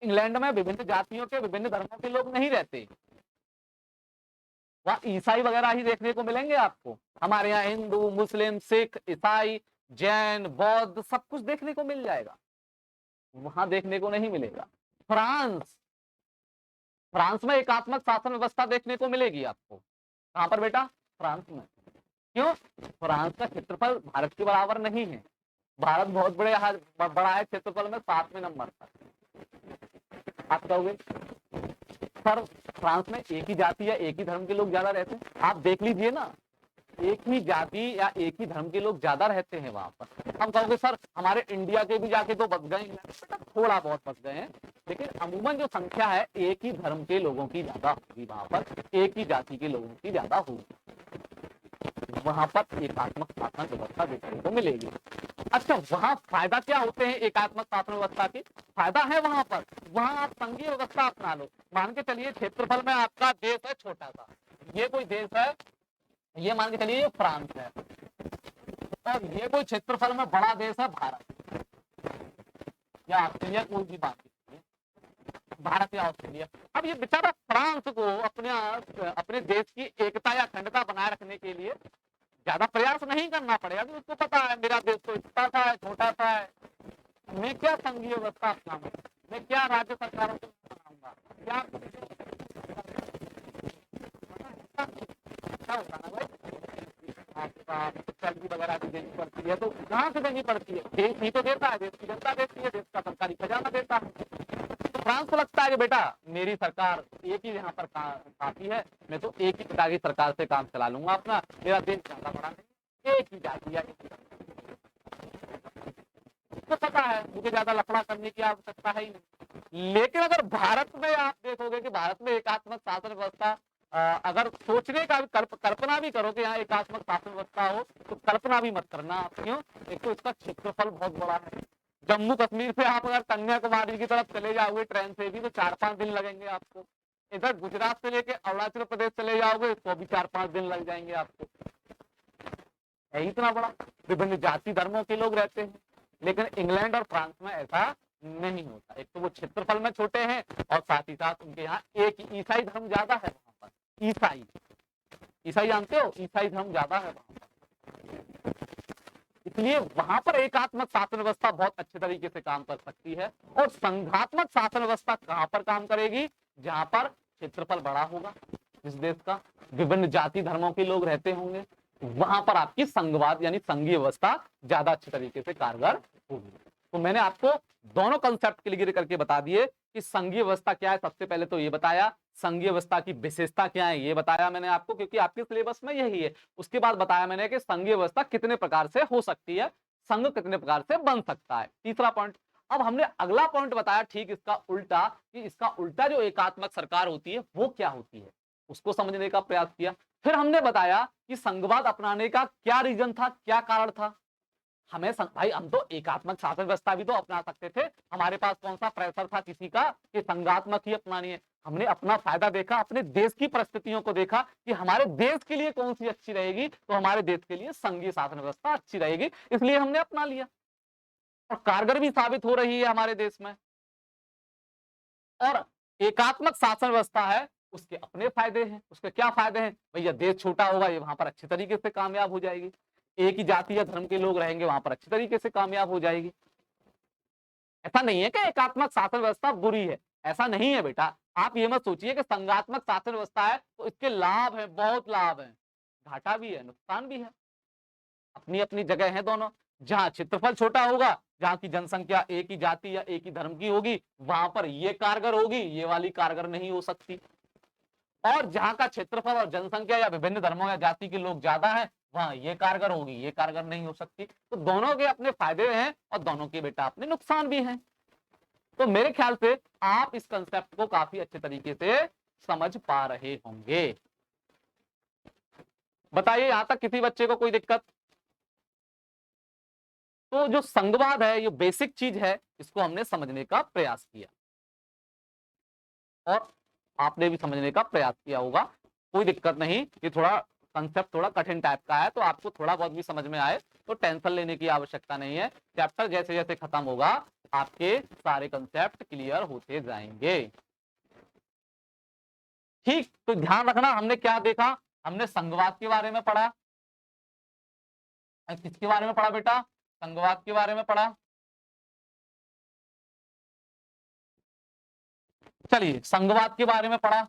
इंग्लैंड में विभिन्न जातियों के, विभिन्न धर्मों के लोग नहीं रहते, वहां ईसाई वगैरह ही देखने को मिलेंगे आपको। हमारे यहाँ हिंदू, मुस्लिम, सिख, ईसाई, जैन, बौद्ध सब कुछ देखने को मिल जाएगा, वहां देखने को नहीं मिलेगा। फ्रांस, फ्रांस में एकात्मक शासन व्यवस्था देखने को मिलेगी आपको। कहां पर बेटा? फ्रांस में। क्यों? फ्रांस का क्षेत्रफल भारत के बराबर नहीं है, भारत बहुत बड़ा है क्षेत्रफल में, 7वें नंबर पर। आप कहोगे सर फ्रांस में एक ही जाति या एक ही धर्म के लोग ज्यादा रहते हैं, आप देख लीजिए ना, एक ही जाति या एक ही धर्म के लोग ज्यादा रहते हैं वहां पर। हम कहोगे सर हमारे इंडिया के भी जाके तो बच गए, थोड़ा बहुत बच गए हैं, लेकिन अमूमन जो संख्या है एक ही धर्म के लोगों की ज्यादा होगी वहां पर, एक ही जाति के लोगों की ज्यादा होगी, वहां पर एकात्मक शासन व्यवस्था देखने को मिलेगी। अच्छा, वहां फायदा क्या होते हैं एकात्मक शासन व्यवस्था के? फायदा है वहां पर, वहां आप संघीय व्यवस्था अपना लो। मान के चलिए क्षेत्रफल में आपका देश है छोटा सा, ये कोई देश है, ये मान के चलिए ये फ्रांस है, और ये कोई क्षेत्रफल में बड़ा देश है भारत या ऑस्ट्रेलिया, कोई भी बात नहीं, भारत या ऑस्ट्रेलिया। अब ये बेचारा फ्रांस को अपने देश की एकता या अखंडता बनाए रखने के लिए ज्यादा प्रयास नहीं करना पड़ेगा, कि उसको पता है मेरा देश तो इतना सा है, छोटा सा है, मैं क्या संघीय व्यवस्था अपनाऊंगा, मैं क्या राज्य सरकारों को बनाऊंगा, क्या होता ना भाई, आपका सैलरी वगैरह भी देनी पड़ती है, तो कहाँ से देनी पड़ती है? देश ही तो देता है, देश की जनता देती है, देश का सरकारी खजाना देता है। तो फ्रांस को लगता है कि बेटा मेरी सरकार एक ही यहाँ पर काफी है, मैं तो एक ही पिता की सरकार से काम चला लूंगा अपना, मेरा देश ज्यादा बड़ा नहीं, एक ही जाति है, तो पता है मुझे ज्यादा लफड़ा करने की आवश्यकता है ही नहीं। लेकिन अगर भारत में आप देखोगे कि भारत में एकात्मक शासन व्यवस्था, अगर सोचने का कल्पना भी करो कि यहाँ एकात्मक शासन व्यवस्था हो, तो कल्पना भी मत करना। क्यों? एक तो इसका क्षेत्रफल बहुत बड़ा है, जम्मू कश्मीर से आप अगर कन्याकुमारी की तरफ चले जाओगे ट्रेन से भी तो 4-5 दिन लगेंगे आपको, इधर गुजरात से लेके अरुणाचल प्रदेश चले जाओगे तो भी 4-5 दिन लग जाएंगे आपको, है इतना बड़ा, विभिन्न जाति धर्मों के लोग रहते हैं। लेकिन इंग्लैंड और फ्रांस में ऐसा नहीं होता, एक तो वो क्षेत्रफल में छोटे हैं और साथ ही साथ उनके यहाँ एक ईसाई धर्म ज्यादा है वहां पर, ईसाई जानते हो, ईसाई धर्म ज्यादा है वहां पर, इसलिए वहां पर एकात्मक शासन व्यवस्था बहुत अच्छे तरीके से काम कर सकती है। और संघात्मक शासन व्यवस्था कहां पर काम करेगी? जहां पर क्षेत्रफल बड़ा होगा, जिस देश का विभिन्न जाति धर्मों के लोग रहते होंगे, वहां पर आपकी संघवाद यानी संघीय व्यवस्था ज्यादा अच्छे तरीके से कारगर होगी। तो मैंने आपको दोनों कंसेप्ट क्लियर करके बता दिए कि संघीय व्यवस्था क्या है। सबसे पहले तो ये बताया संघीय व्यवस्था की विशेषता क्या है, ये बताया मैंने आपको, क्योंकि आपके सिलेबस में यही है। उसके बाद बताया मैंने कि संघीय व्यवस्था कितने प्रकार से हो सकती है, संघ कितने प्रकार से बन सकता है, तीसरा पॉइंट। अब हमने अगला पॉइंट बताया ठीक इसका उल्टा, कि इसका उल्टा जो एकात्मक सरकार होती है वो क्या होती है, उसको समझने का प्रयास किया। फिर हमने बताया कि संघवाद अपनाने का क्या रीजन था, क्या कारण था। हमें भाई हम तो एकात्मक शासन व्यवस्था भी तो अपना सकते थे, हमारे पास कौन सा प्रेशर था किसी का कि संघात्मक ही अपनानी है। हमने अपना फायदा देखा, अपने देश की परिस्थितियों को देखा कि हमारे देश के लिए कौन सी अच्छी रहेगी, तो हमारे देश के लिए संघीय शासन व्यवस्था अच्छी रहेगी, इसलिए हमने अपना लिया और कारगर भी साबित हो रही है हमारे देश में। और एकात्मक शासन व्यवस्था है उसके अपने फायदे हैं। उसके क्या फायदे हैं भैया? देश छोटा होगा, ये वहां पर अच्छी तरीके से कामयाब हो जाएगी। एक ही जाति या धर्म के लोग रहेंगे, वहां पर अच्छी तरीके से कामयाब हो जाएगी। ऐसा नहीं है कि एकात्मक शासन व्यवस्था बुरी है, ऐसा नहीं है बेटा। आप ये मत सोचिए कि संघात्मक शासन व्यवस्था है तो इसके लाभ है, बहुत लाभ है, घाटा भी है, नुकसान भी है। अपनी अपनी जगह है दोनों। जहां क्षेत्रफल छोटा होगा, जहां की जनसंख्या एक ही जाति या एक ही धर्म की होगी, वहां पर ये कारगर होगी, ये वाली कारगर नहीं हो सकती। और जहां का क्षेत्रफल और जनसंख्या या विभिन्न धर्मों या जाति के लोग ज्यादा है, वहां ये कारगर होगी, ये कारगर नहीं हो सकती। तो दोनों के अपने फायदे हैं और दोनों के बेटा अपने नुकसान भी हैं। तो मेरे ख्याल से आप इस कंसेप्ट को काफी अच्छे तरीके से समझ पा रहे होंगे। बताइए यहां तक किसी बच्चे को कोई दिक्कत? तो जो संघवाद है, ये बेसिक चीज है, इसको हमने समझने का प्रयास किया और आपने भी समझने का प्रयास किया होगा। कोई दिक्कत नहीं, ये थोड़ा कंसेप्ट थोड़ा कठिन टाइप का है, तो आपको थोड़ा बहुत भी समझ में आए तो टेंशन लेने की आवश्यकता नहीं है। चैप्टर जैसे जैसे खत्म होगा आपके सारे कंसेप्ट क्लियर होते जाएंगे। ठीक, तो ध्यान रखना, हमने क्या देखा? हमने संघवाद के बारे में पढ़ा। किसके बारे में पढ़ा बेटा? संघवाद के बारे में पढ़ा। चलिए, संघवाद के बारे में पढ़ा,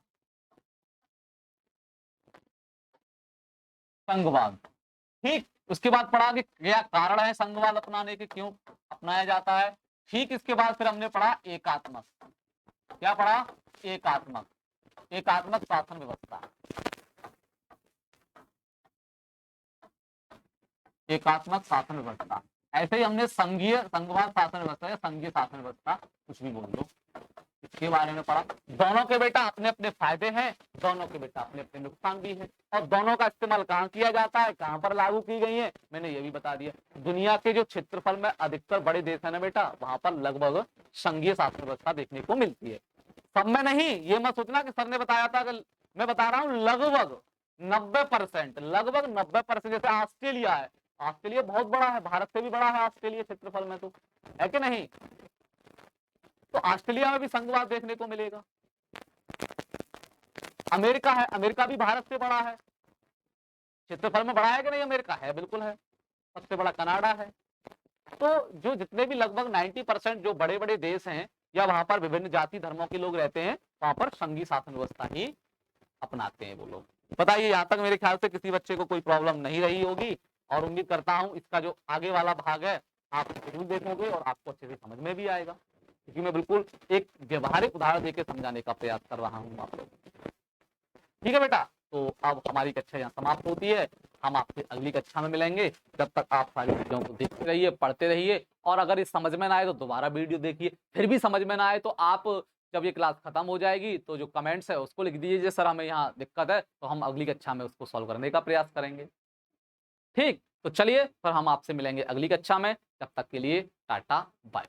संघवाद। ठीक, उसके बाद पढ़ा कि क्या कारण है संघवाद अपनाने के, क्यों अपनाया जाता है। ठीक, इसके बाद फिर हमने पढ़ा एकात्मक। क्या पढ़ा? एकात्मक, एकात्मक शासन व्यवस्था। एकात्मक शासन व्यवस्था। ऐसे ही हमने संघीय संघवाद शासन व्यवस्था या संघीय शासन व्यवस्था, कुछ भी बोल दो, इसके बारे में पढ़ा। दोनों के बेटा अपने अपने फायदे हैं, दोनों के बेटा अपने अपने नुकसान भी है, और दोनों का इस्तेमाल कहाँ किया जाता है, कहाँ पर लागू की गई है, मैंने ये भी बता दिया। दुनिया के जो क्षेत्रफल में अधिकतर बड़े देश है ना बेटा, वहां पर लगभग संघीय शासन व्यवस्था देखने को मिलती है। सब में नहीं, ये मत सोचना कि सर ने बताया था, मैं बता रहा हूँ लगभग 90%, लगभग 90%। जैसे ऑस्ट्रेलिया है, ऑस्ट्रेलिया बहुत बड़ा है, भारत से भी बड़ा है ऑस्ट्रेलिया क्षेत्रफल में, तो है कि नहीं? तो ऑस्ट्रेलिया में भी संघवाद देखने को मिलेगा। अमेरिका है, अमेरिका भी भारत से बड़ा है, क्षेत्रफल में बड़ा है कि नहीं? अमेरिका है, बिल्कुल है। सबसे बड़ा कनाडा है। तो जो जितने भी लगभग 90% जो बड़े बड़े देश हैं या वहां पर विभिन्न जाति धर्मों के लोग रहते हैं, वहां पर संघीय शासन व्यवस्था ही अपनाते हैं वो लोग। बताइए, यहां तक मेरे ख्याल से किसी बच्चे को कोई प्रॉब्लम नहीं रही होगी, और उम्मीद करता हूं इसका जो आगे वाला भाग है आप जरूर देखोगे और आपको अच्छे से समझ में भी आएगा, क्योंकि मैं बिल्कुल एक व्यवहारिक उदाहरण देकर समझाने का प्रयास कर रहा हूं आप लोग। ठीक है बेटा, तो अब हमारी कक्षा यहाँ समाप्त होती है। हम आपसे अगली कक्षा में मिलेंगे। जब तक आप सारी चीजों को देखते रहिए, पढ़ते रहिए, और अगर ये समझ में ना आए तो दोबारा वीडियो देखिए। फिर भी समझ में ना आए तो आप, जब ये क्लास खत्म हो जाएगी तो जो कमेंट्स है उसको लिख दीजिए, सर हमें यहाँ दिक्कत है, तो हम अगली कक्षा में उसको सॉल्व करने का प्रयास करेंगे। ठीक, तो चलिए फिर हम आपसे मिलेंगे अगली कक्षा में। तब तक के लिए टाटा बाय।